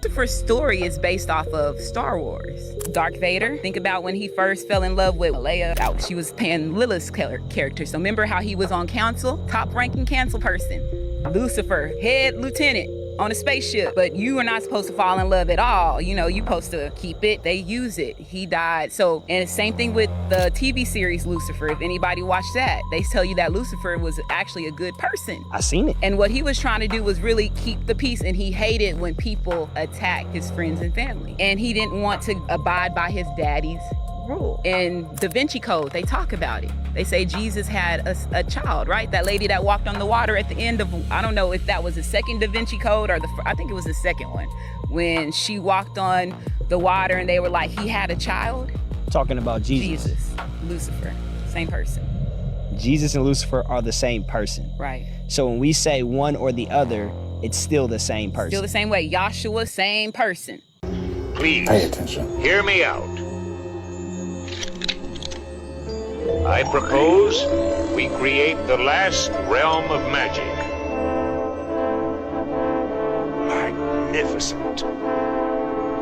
Lucifer's story is based off of Star Wars. Darth Vader, think about when he first fell in love with Leia. She was playing Lilith's character. So remember how he was on council? Top-ranking council person. Lucifer, head lieutenant on a spaceship. But you are not supposed to fall in love at all. You know, you're supposed to keep it. They use it. He died. So, and the same thing with the TV series Lucifer. If anybody watched that, they tell you that Lucifer was actually a good person. I seen it. And what he was trying to do was really keep the peace, and he hated when people attacked his friends and family. And he didn't want to abide by his daddy's rule. In Da Vinci Code, they talk about it. They say Jesus had a child, right? That lady that walked on the water at the end of, I don't know if that was the second Da Vinci Code or I think it was the second one, when she walked on the water and they were like, he had a child. Talking about Jesus. Jesus, Lucifer, same person. Jesus and Lucifer are the same person. Right. So when we say one or the other, it's still the same person. Still the same way. Joshua, same person. Please, pay attention. Hear me out. I propose we create the last realm of magic. Magnificent.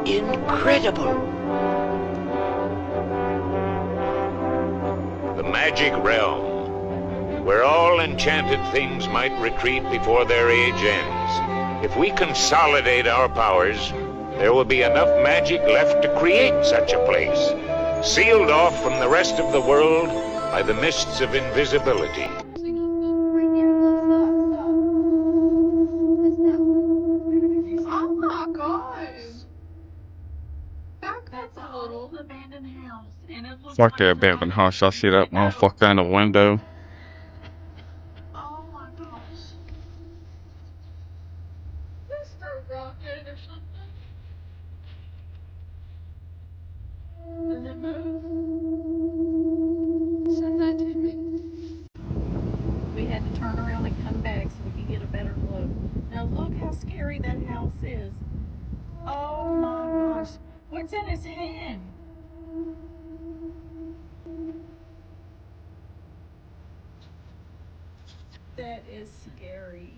Incredible. The magic realm, where all enchanted things might retreat before their age ends. If we consolidate our powers, there will be enough magic left to create such a place, sealed off from the rest of the world by the mists of invisibility. Oh my gosh! That's a little abandoned house, and it looks Fuck that abandoned house. Y'all see that motherfucker in the window? oh my gosh. This throat rocket or something. And then move. Send that to me. We had to turn around and come back so we could get a better look. Now look how scary that house is. Oh my gosh. What's in his hand? That is scary.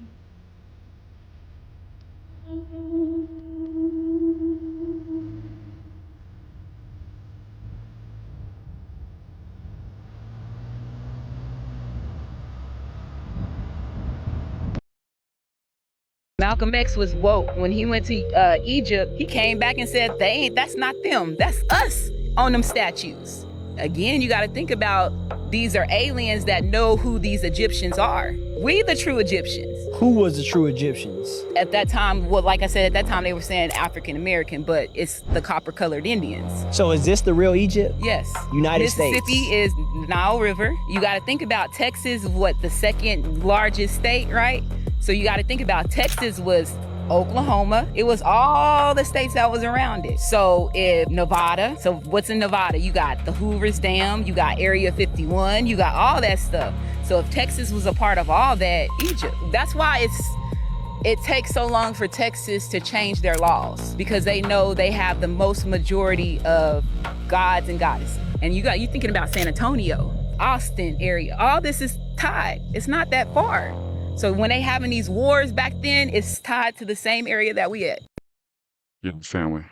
Malcolm X was woke. When he went to Egypt, he came back and said, that's not them, that's us on them statues. Again, you got to think about, these are aliens that know who these Egyptians are. We the true Egyptians. Who was the true Egyptians? At that time, well, like I said, at that time they were saying African American, but it's the copper-colored Indians. So is this the real Egypt? Yes. United States. Mississippi is Nile River. You got to think about Texas, the second largest state, right? So you got to think about Texas was Oklahoma. It was all the states that was around it. So if Nevada, so what's in Nevada? You got the Hoover's Dam, you got Area 51, you got all that stuff. So if Texas was a part of all that, Egypt. That's why it takes so long for Texas to change their laws, because they know they have the most majority of gods and goddesses. And you thinking about San Antonio, Austin area, all this is tied. It's not that far. So when they having these wars back then, it's tied to the same area that we at. Yeah, family.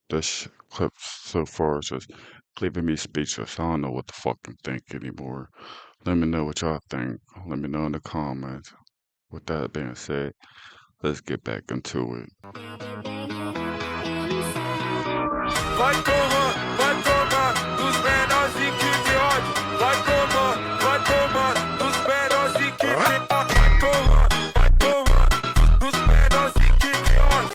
This clip so far is just leaving me speechless. I don't know what to fucking think anymore. Let me know what y'all think. Let me know in the comments. With that being said, let's get back into it. Vai tomar, dos menores e que de ódio. Vai tomar, dos menores e que de ódio. Vai tomar, dos menores e que de ódio.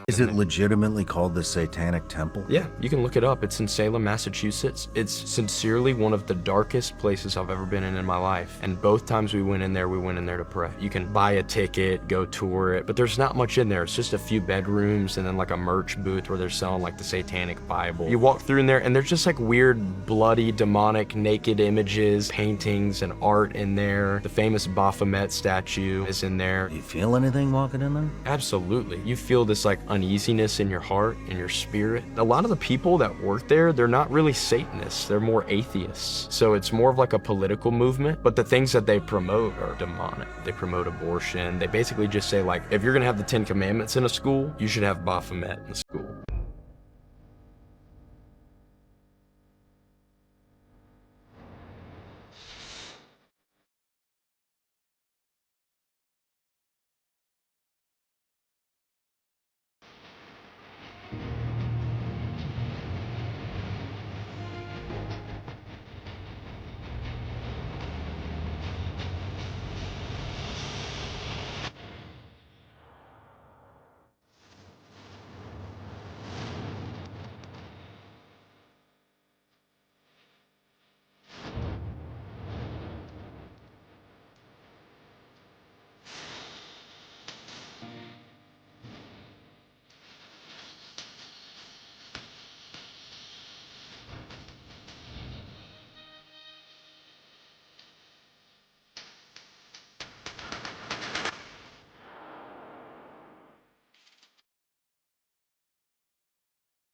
Is it legitimately called the Satanic Temple? Yeah, you can look it up. It's in Salem, Massachusetts. It's sincerely one of the darkest places I've ever been in my life. And both times we went in there to pray. You can buy a ticket, go tour it, but there's not much in there. It's just a few bedrooms and then like a merch booth where they're selling like the Satanic Bible. You walk through in there and there's just like weird, bloody, demonic, naked images, paintings, and art in there. The famous Baphomet statue is in there. Do you feel anything walking in there? Absolutely. You feel this like uneasiness in your heart, in your spirit. A lot of the people that work there, they're not really Satanists. They're more atheists. So it's more of like a political movement, but the things that they promote are demonic. They promote abortion. They basically just say like, if you're gonna have the 10 Commandments in a school, you should have Baphomet in the school.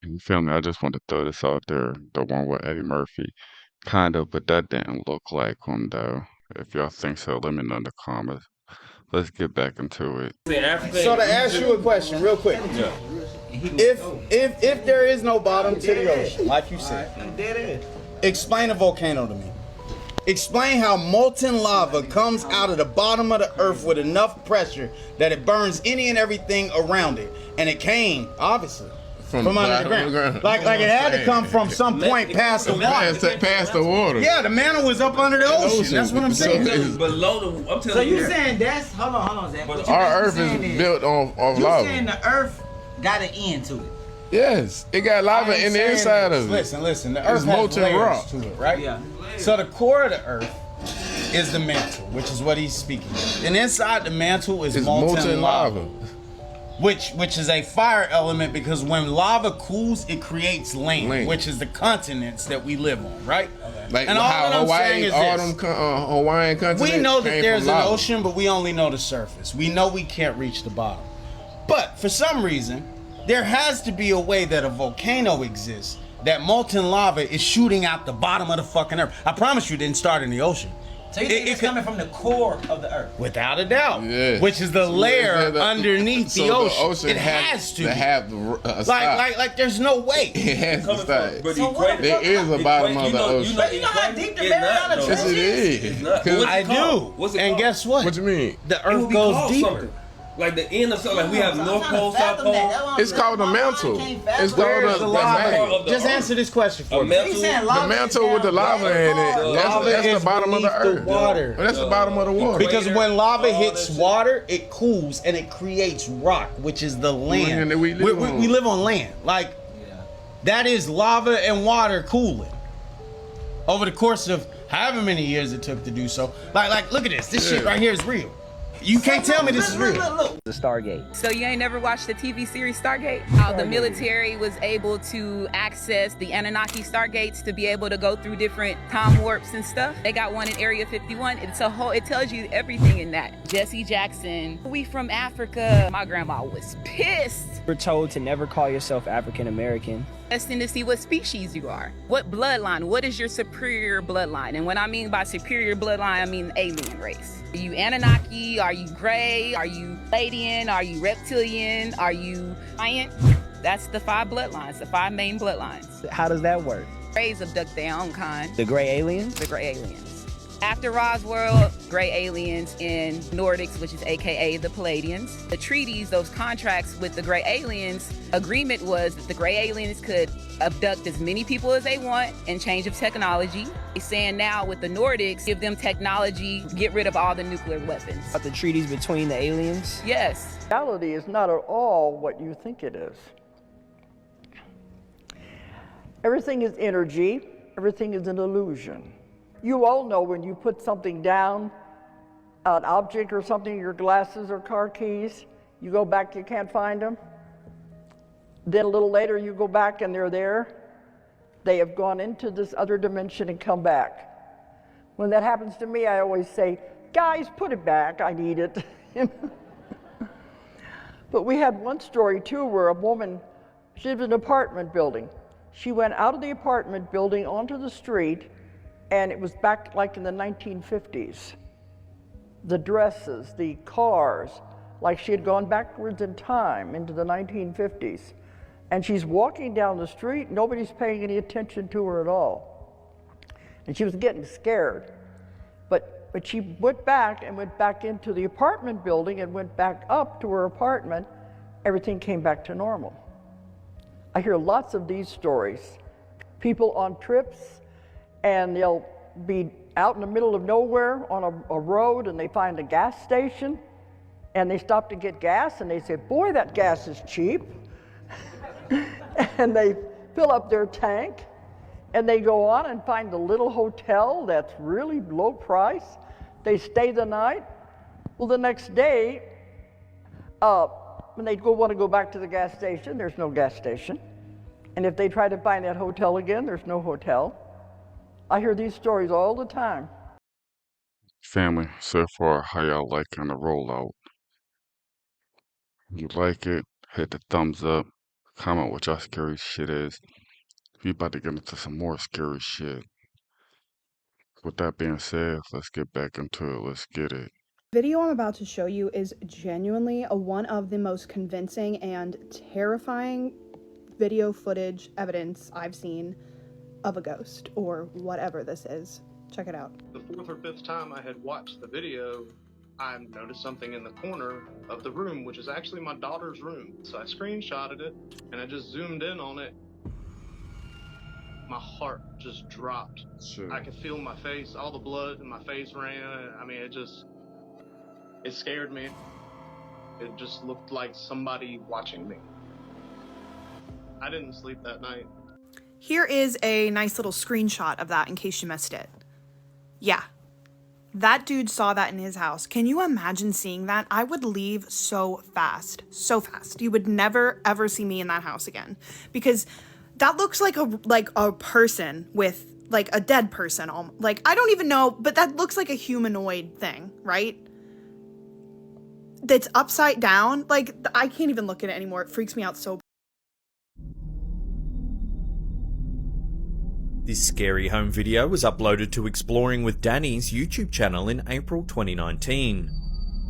You feel me? I just want to throw this out there. The one with Eddie Murphy. Kind of, but that didn't look like him though. If y'all think so, let me know in the comments. Let's get back into it. So to ask you a question real quick. Yeah. If there is no bottom to the ocean, like you said, explain a volcano to me. Explain how molten lava comes out of the bottom of the earth with enough pressure that it burns any and everything around it. And it came, obviously, from under the ground. Like it had to come from some point past the water. Past the water. Yeah, the mantle was up under the ocean. That's what I'm saying. Below the, I'm telling So you. you saying that's, hold on, Zach. But our earth is built off You lava. saying the earth got an end to it? Yes, it got lava in the inside of it. Listen, the earth It's has molten layers rock. to it, right? Yeah. So the core of the earth is the mantle, which is what he's speaking of. And inside the mantle is molten lava. Which is a fire element, because when lava cools, it creates land, which is the continents that we live on, right? Like and all how that I'm Hawaii, saying is all this. them Hawaiian continents. We know that came there's from an lava. ocean, but we only know the surface. We know we can't reach the bottom. But for some reason, there has to be a way that a volcano exists, that molten lava is shooting out the bottom of the fucking earth. I promise you it didn't start in the ocean. So you think it's coming from the core of the earth? Without a doubt. Yes. Which is the layer underneath so the ocean. The ocean It has to. have like there's no way. It has to start. So what There is a bottom of the ocean. But you know how deep the Mariana Trench Yes, it is. I do. And guess what? What you mean? The earth goes deeper. Something. Like the end of something, like we have North Pole, South Pole. It's called the mantle. It's Where's called the the lava? mantle. Just answer this question for me. The mantle with the lava in it. That's the bottom of the earth. Water. That's the bottom of the water. Because when lava hits water, it cools and it creates rock, which is the land. We live on land. Like that is lava and water cooling over the course of however many years it took to do so. Like look at this. This shit right here is real. You can't tell me this is real. The Stargate. So you ain't never watched the TV series Stargate? How the military was able to access the Anunnaki Stargates to be able to go through different time warps and stuff. They got one in Area 51. It's a whole, it tells you everything in that. Jesse Jackson, we from Africa. My grandma was pissed. We're told to never call yourself African American. Testing to see what species you are. What bloodline? What is your superior bloodline? And what I mean by superior bloodline, I mean alien race. Are you Anunnaki? Are you gray? Are you Palladian? Are you reptilian? Are you giant? That's the 5 bloodlines, the 5 main bloodlines. How does that work? Grays abduct their own kind. The gray aliens? The gray aliens. After Roswell, gray aliens in Nordics, which is AKA the Palladians. The treaties, those contracts with the gray aliens, agreement was that the gray aliens could abduct as many people as they want and change of technology. They're saying now with the Nordics, give them technology, get rid of all the nuclear weapons. About the treaties between the aliens? Yes. Reality is not at all what you think it is. Everything is energy. Everything is an illusion. You all know when you put something down, an object or something, your glasses or car keys, you go back, you can't find them. Then a little later you go back and they're there. They have gone into this other dimension and come back. When that happens to me, I always say, guys, put it back, I need it. But we had one story too where a woman, she lived in an apartment building. She went out of the apartment building onto the street, and it was back like in the 1950s. The dresses, the cars, like she had gone backwards in time into the 1950s. And she's walking down the street, nobody's paying any attention to her at all. And she was getting scared. But she went back into the apartment building and went back up to her apartment. Everything came back to normal. I hear lots of these stories. People on trips, and they'll be out in the middle of nowhere on a road, and they find a gas station, and they stop to get gas, and they say, boy, that gas is cheap. And they fill up their tank, and they go on and find a little hotel that's really low price. They stay the night. Well, the next day, when they want to go back to the gas station, there's no gas station. And if they try to find that hotel again, there's no hotel. I hear these stories all the time. Family, so far, how y'all liking the rollout? You like it? Hit the thumbs up. Comment what y'all scary shit is. We about to get into some more scary shit. With that being said, let's get back into it. Let's get it. The video I'm about to show you is genuinely one of the most convincing and terrifying video footage evidence I've seen of a ghost or whatever this is. Check it out. The fourth or fifth time I had watched the video, I noticed something in the corner of the room, which is actually my daughter's room. So I screenshotted it and I just zoomed in on it. My heart just dropped. Sure. I could feel my face, all the blood in my face ran. I mean, it scared me. It just looked like somebody watching me. I didn't sleep that night. Here is a nice little screenshot of that in case you missed it. Yeah, that dude saw that in his house. Can you imagine seeing that? I would leave so fast, so fast. You would never ever see me in that house again, because that looks like a person with like a dead person. Like, I don't even know, but that looks like a humanoid thing, right? That's upside down. Like, I can't even look at it anymore. It freaks me out so bad. This scary home video was uploaded to Exploring with Danny's YouTube channel in April 2019.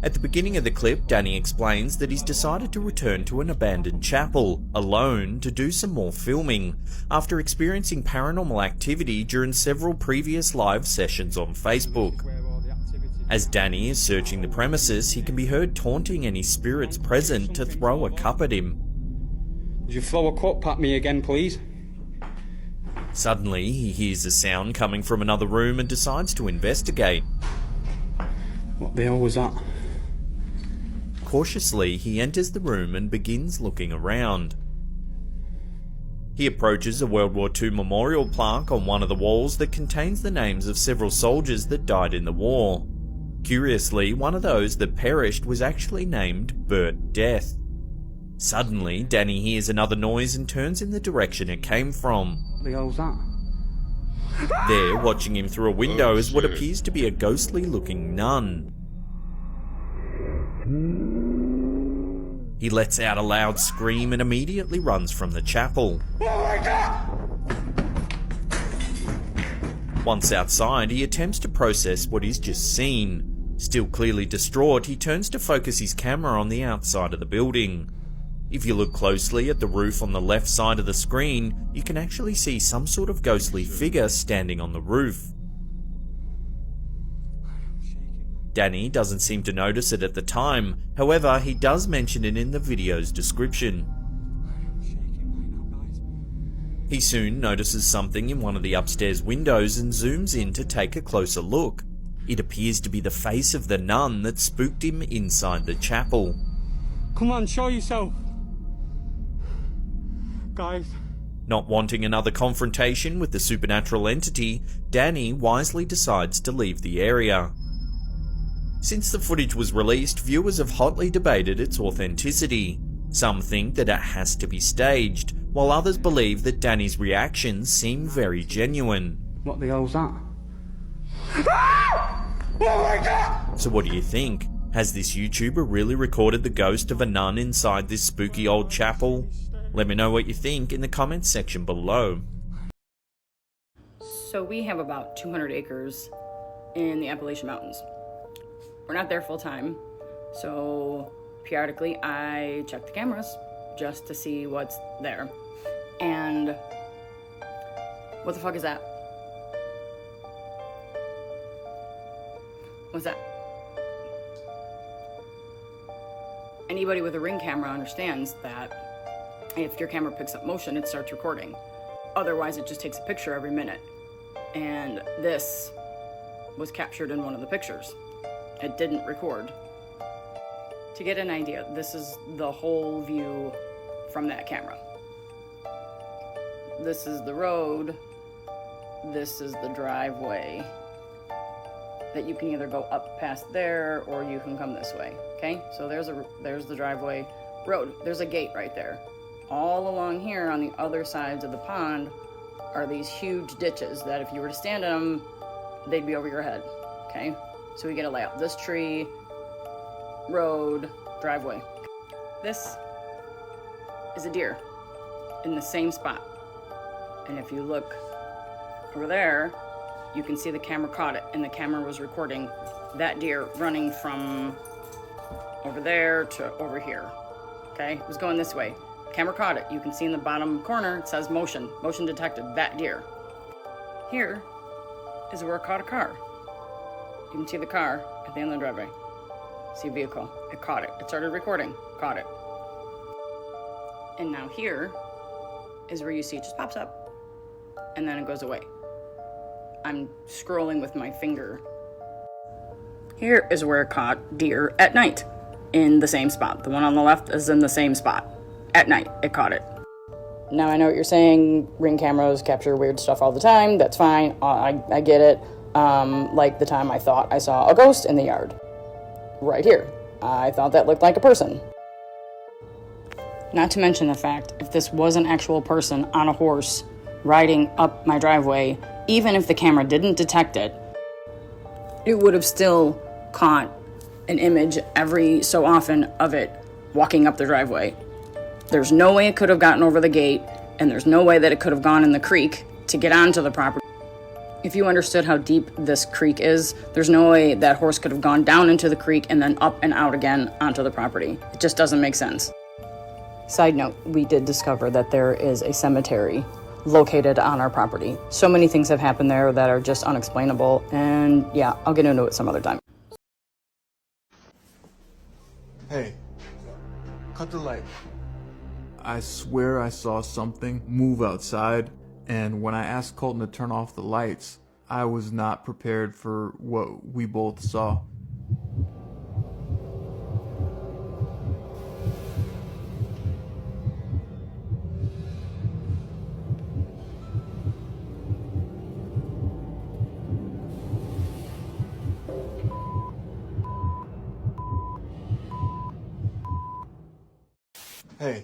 At the beginning of the clip, Danny explains that he's decided to return to an abandoned chapel, alone, to do some more filming, after experiencing paranormal activity during several previous live sessions on Facebook. As Danny is searching the premises, he can be heard taunting any spirits present to throw a cup at him. Would you throw a cup at me again, please? Suddenly, he hears a sound coming from another room and decides to investigate. What the hell was that? Cautiously, he enters the room and begins looking around. He approaches a World War II memorial plaque on one of the walls that contains the names of several soldiers that died in the war. Curiously, one of those that perished was actually named Bert Death. Suddenly, Danny hears another noise and turns in the direction it came from. What the hell's that? There, watching him through a window, is what appears to be a ghostly-looking nun. He lets out a loud scream and immediately runs from the chapel. Oh my God! Once outside, he attempts to process what he's just seen. Still clearly distraught, he turns to focus his camera on the outside of the building. If you look closely at the roof on the left side of the screen, you can actually see some sort of ghostly figure standing on the roof. Danny doesn't seem to notice it at the time, however he does mention it in the video's description. He soon notices something in one of the upstairs windows and zooms in to take a closer look. It appears to be the face of the nun that spooked him inside the chapel. Come on, show yourself. Guys. Not wanting another confrontation with the supernatural entity, Danny wisely decides to leave the area. Since the footage was released, viewers have hotly debated its authenticity. Some think that it has to be staged, while others believe that Danny's reactions seem very genuine. What the hell's that? Oh my God! So what do you think? Has this YouTuber really recorded the ghost of a nun inside this spooky old chapel? Let me know what you think in the comments section below. So we have about 200 acres in the Appalachian Mountains. We're not there full time, so periodically I check the cameras just to see what's there. And what the fuck is that? What's that? Anybody with a Ring camera understands that if your camera picks up motion, it starts recording. Otherwise, it just takes a picture every minute. And this was captured in one of the pictures. It didn't record. To get an idea, this is the whole view from that camera. This is the road. This is the driveway. That you can either go up past there or you can come this way. Okay, so there's the driveway road. There's a gate right there. All along here on the other sides of the pond are these huge ditches that if you were to stand in them, they'd be over your head. Okay, so we get a layout. This tree, road, driveway. This is a deer in the same spot. And if you look over there, you can see the camera caught it, and the camera was recording that deer running from over there to over here. Okay, it was going this way. Camera caught it. You can see in the bottom corner, it says motion detected, that deer. Here is where it caught a car. You can see the car at the end of the driveway. See a vehicle, it caught it. It started recording, caught it. And now here is where you see it just pops up, and then it goes away. I'm scrolling with my finger. Here is where it caught deer at night in the same spot. The one on the left is in the same spot. At night, it caught it. Now I know what you're saying. Ring cameras capture weird stuff all the time. That's fine. I get it. Like the time I thought I saw a ghost in the yard. Right here. I thought that looked like a person. Not to mention the fact, if this was an actual person on a horse riding up my driveway, even if the camera didn't detect it, it would have still caught an image every so often of it walking up the driveway. There's no way it could have gotten over the gate, and there's no way that it could have gone in the creek to get onto the property. If you understood how deep this creek is, there's no way that horse could have gone down into the creek and then up and out again onto the property. It just doesn't make sense. Side note, we did discover that there is a cemetery located on our property. So many things have happened there that are just unexplainable, and yeah, I'll get into it some other time. Hey, cut the light. I swear I saw something move outside, and when I asked Colton to turn off the lights, I was not prepared for what we both saw. Hey,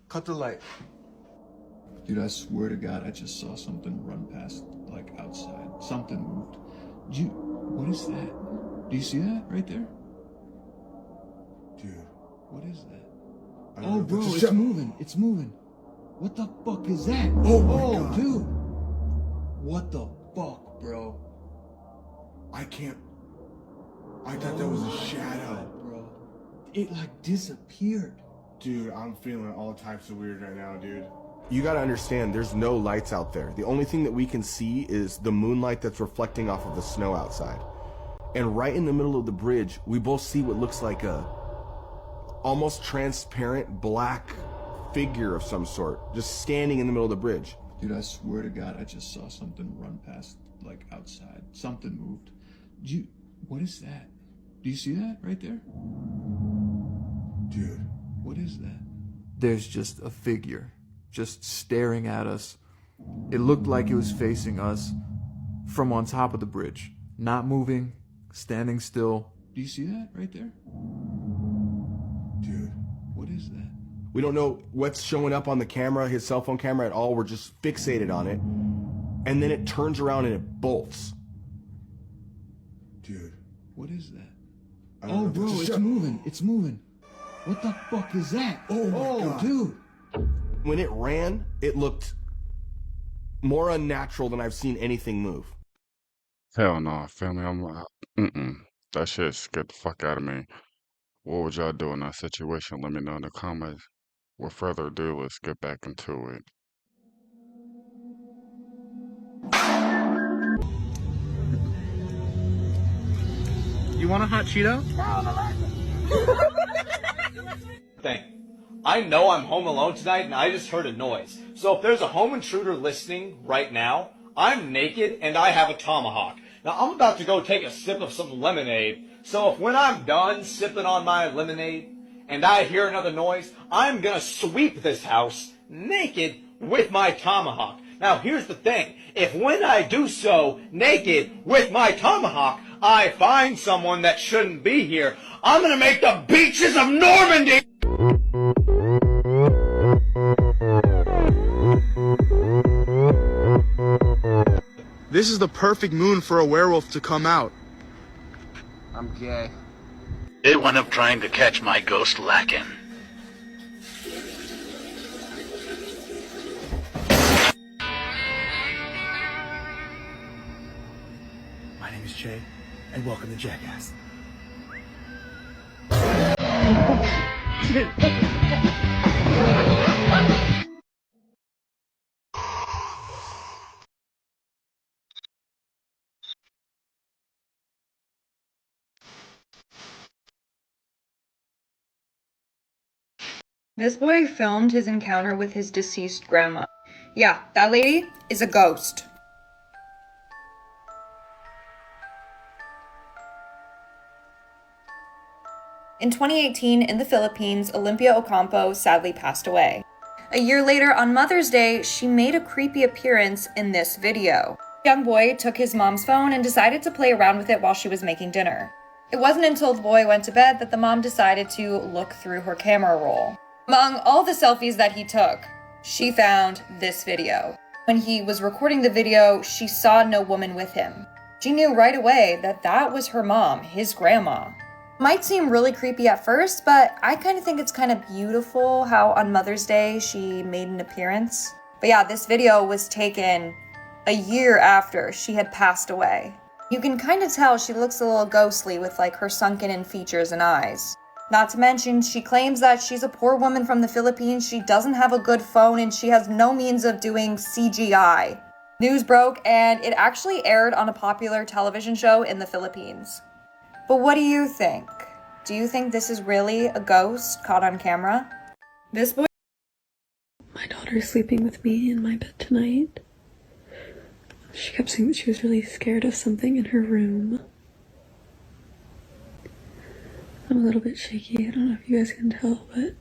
cut the light. Dude, I swear to God, I just saw something run past, like, outside. Something moved. What is that? Do you see that right there? Dude, what is that? Oh, bro, it's moving. It's moving. What the fuck is that? Oh, my God. Dude. What the fuck, bro? I thought that was a shadow. Bro. It, like, disappeared. Dude, I'm feeling all types of weird right now, dude. You gotta understand, there's no lights out there. The only thing that we can see is the moonlight that's reflecting off of the snow outside. And right in the middle of the bridge, we both see what looks like a almost transparent black figure of some sort, just standing in the middle of the bridge. Dude, I swear to God, I just saw something run past, like, outside. Something moved. What is that? Do you see that right there? Dude. What is that? There's just a figure, just staring at us. It looked like it was facing us from on top of the bridge. Not moving, standing still. Do you see that right there? Dude. What is that? We don't know what's showing up on the camera, his cell phone camera at all. We're just fixated on it. And then it turns around and it bolts. Dude. What is that? Oh, bro, it's moving. It's moving. What the fuck is that? Oh, my God. Dude. When it ran, it looked more unnatural than I've seen anything move. Hell no, family. That shit scared the fuck out of me. What would y'all do in that situation? Let me know in the comments. With further ado, let's get back into it. You want a hot Cheeto? Thing. I know I'm home alone tonight and I just heard a noise. So if there's a home intruder listening right now, I'm naked and I have a tomahawk. Now I'm about to go take a sip of some lemonade. So if when I'm done sipping on my lemonade and I hear another noise, I'm gonna sweep this house naked with my tomahawk. Now here's the thing. If when I do so naked with my tomahawk, I find someone that shouldn't be here, I'm gonna make the beaches of Normandy. This is the perfect moon for a werewolf to come out. I'm gay. They wound up trying to catch my ghost lacking. My name is Jay, and welcome to Jackass. This boy filmed his encounter with his deceased grandma. Yeah, that lady is a ghost. In 2018, in the Philippines, Olympia Ocampo sadly passed away. A year later, on Mother's Day, she made a creepy appearance in this video. The young boy took his mom's phone and decided to play around with it while she was making dinner. It wasn't until the boy went to bed that the mom decided to look through her camera roll. Among all the selfies that he took, she found this video. When he was recording the video, she saw no woman with him. She knew right away that that was her mom, his grandma. Might seem really creepy at first, but I kind of think it's kind of beautiful how on Mother's Day she made an appearance. But yeah, this video was taken a year after she had passed away. You can kind of tell she looks a little ghostly with like her sunken in features and eyes. Not to mention, she claims that she's a poor woman from the Philippines, she doesn't have a good phone, and she has no means of doing CGI. News broke, and it actually aired on a popular television show in the Philippines. But what do you think? Do you think this is really a ghost caught on camera? This boy. My daughter's sleeping with me in my bed tonight. She kept saying that she was really scared of something in her room. I'm a little bit shaky. I don't know if you guys can tell, but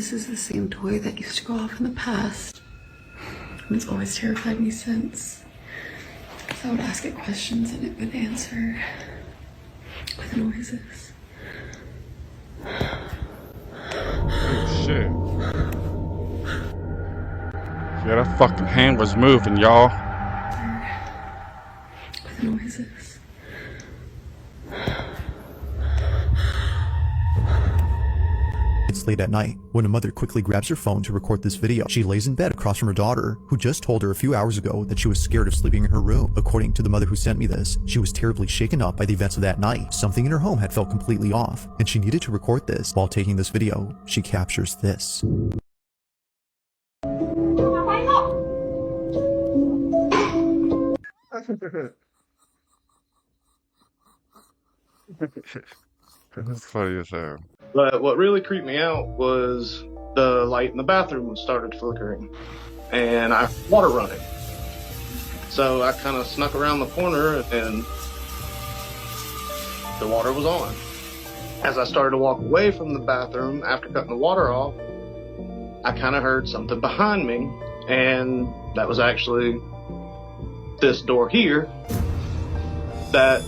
this is the same toy that used to go off in the past. And it's always terrified me since. Because I would ask it questions and it would answer with noises. Oh, shit. Yeah, that fucking hand was moving, y'all. With noises. It's late at night when a mother quickly grabs her phone to record this video. She lays in bed across from her daughter, who just told her a few hours ago that she was scared of sleeping in her room. According to the mother who sent me this, she was terribly shaken up by the events of that night. Something in her home had felt completely off, and she needed to record this. While taking this video, she captures this. That's funny as hell. But what really creeped me out was the light in the bathroom started flickering, and I heard water running. So I kind of snuck around the corner, and the water was on. As I started to walk away from the bathroom after cutting the water off, I kind of heard something behind me, and that was actually this door here that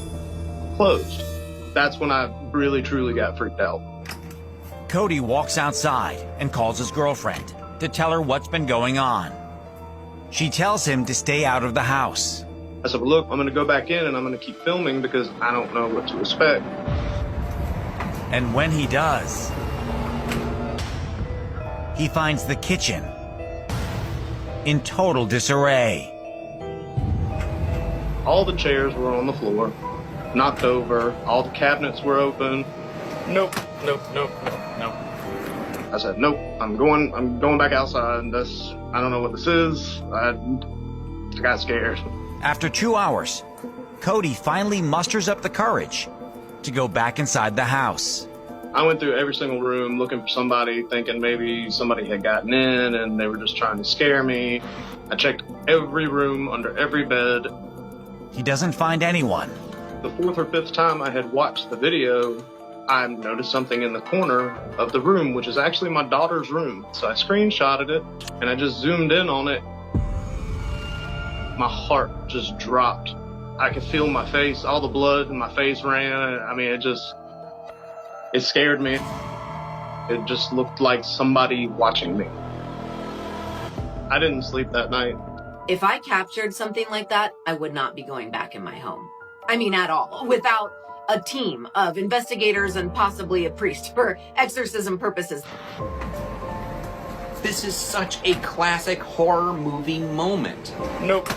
closed. That's when I really truly got freaked out. Cody walks outside and calls his girlfriend to tell her what's been going on. She tells him to stay out of the house. I said, well, look, I'm going to go back in and I'm going to keep filming because I don't know what to expect. And when he does, he finds the kitchen in total disarray. All the chairs were on the floor, knocked over. All the cabinets were open. Nope. I said, nope, I'm going back outside. I don't know what this is. I got scared. After 2 hours, Cody finally musters up the courage to go back inside the house. I went through every single room looking for somebody, thinking maybe somebody had gotten in and they were just trying to scare me. I checked every room, under every bed. He doesn't find anyone. The fourth or fifth time I had watched the video, I noticed something in the corner of the room, which is actually my daughter's room. So I screenshotted it and I just zoomed in on it. My heart just dropped. I could feel my face, all the blood in my face ran. I mean, it scared me. It just looked like somebody watching me. I didn't sleep that night. If I captured something like that, I would not be going back in my home. I mean, at all. Without a team of investigators and possibly a priest for exorcism purposes. This is such a classic horror movie moment. Nope.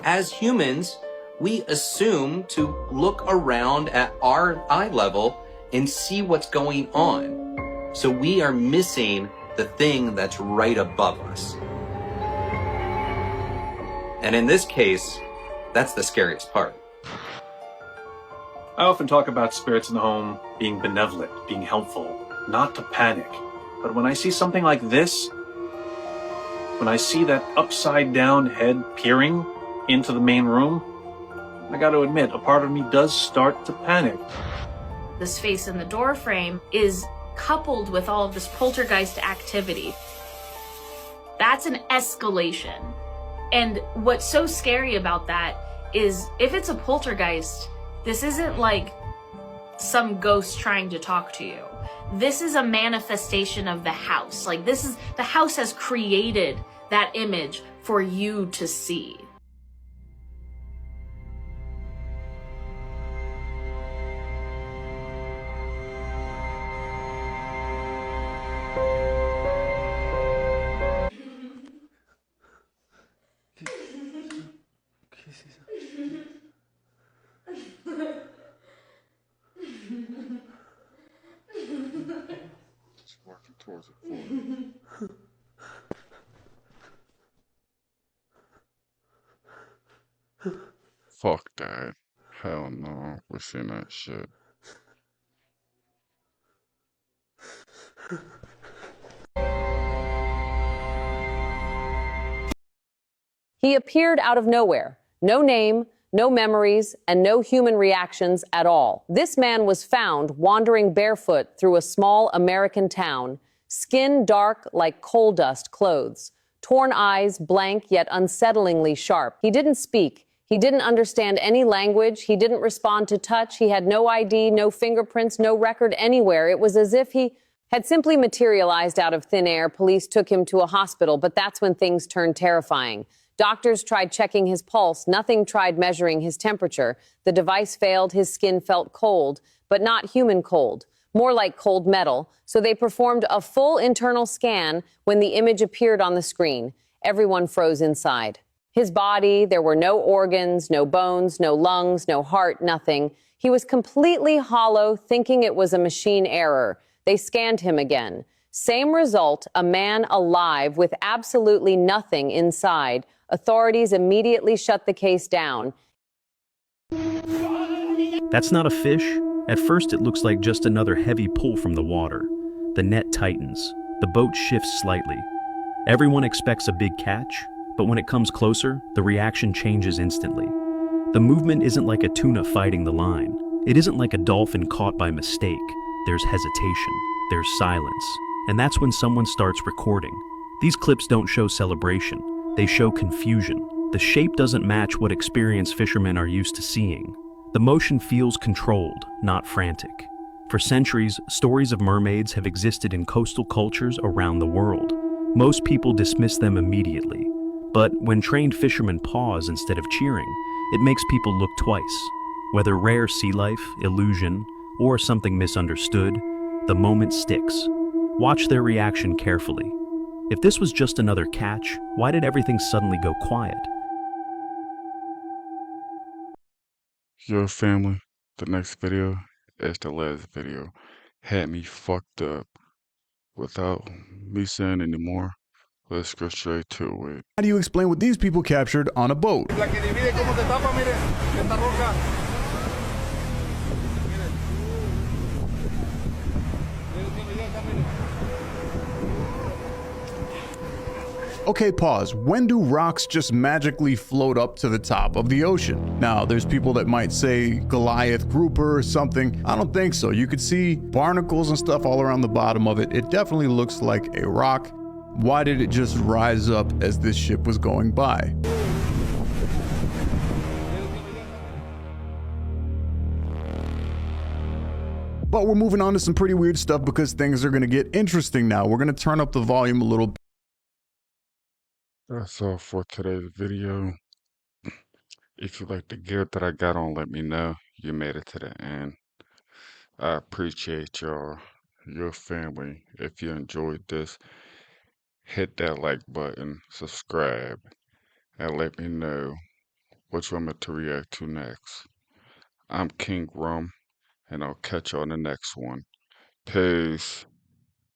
As humans, we assume to look around at our eye level and see what's going on. So we are missing the thing that's right above us. And in this case, that's the scariest part. I often talk about spirits in the home being benevolent, being helpful, not to panic. But when I see something like this, when I see that upside down head peering into the main room, I gotta admit, a part of me does start to panic. This face in the door frame is coupled with all of this poltergeist activity. That's an escalation. And what's so scary about that is if it's a poltergeist, this isn't like some ghost trying to talk to you. This is a manifestation of the house. Like the house has created that image for you to see. Working towards it. Fuck that. Hell no. We're seeing that shit. He appeared out of nowhere. No name, no memories, and no human reactions at all. This man was found wandering barefoot through a small American town, skin dark like coal dust clothes, torn eyes blank yet unsettlingly sharp. He didn't speak. He didn't understand any language. He didn't respond to touch. He had no ID, no fingerprints, no record anywhere. It was as if he had simply materialized out of thin air. Police took him to a hospital, but that's when things turned terrifying. Doctors tried checking his pulse. Nothing tried measuring his temperature. The device failed. His skin felt cold, but not human cold, more like cold metal. So they performed a full internal scan when the image appeared on the screen. Everyone froze inside. His body, there were no organs, no bones, no lungs, no heart, nothing. He was completely hollow, thinking it was a machine error. They scanned him again. Same result, a man alive with absolutely nothing inside. Authorities immediately shut the case down. That's not a fish. At first, it looks like just another heavy pull from the water. The net tightens. The boat shifts slightly. Everyone expects a big catch, but when it comes closer, the reaction changes instantly. The movement isn't like a tuna fighting the line. It isn't like a dolphin caught by mistake. There's hesitation. There's silence. And that's when someone starts recording. These clips don't show celebration. They show confusion. The shape doesn't match what experienced fishermen are used to seeing. The motion feels controlled, not frantic. For centuries, stories of mermaids have existed in coastal cultures around the world. Most people dismiss them immediately. But when trained fishermen pause instead of cheering, it makes people look twice. Whether rare sea life, illusion, or something misunderstood, the moment sticks. Watch their reaction carefully. If this was just another catch, why did everything suddenly go quiet? Yo, family, the next video is the last video. Had me fucked up. Without me saying anymore, let's go straight to it. How do you explain what these people captured on a boat? Okay, pause. When do rocks just magically float up to the top of the ocean? Now, there's people that might say Goliath grouper or something. I don't think so. You could see barnacles and stuff all around the bottom of it. It definitely looks like a rock. Why did it just rise up as this ship was going by? But we're moving on to some pretty weird stuff because things are going to get interesting now. We're going to turn up the volume a little bit. That's all for today's video. If you like the gear that I got on, let me know. You made it to the end. I appreciate y'all, your family. If you enjoyed this, hit that like button, subscribe, and let me know what you want me to react to next. I'm Kingrum, and I'll catch you on the next one. Peace.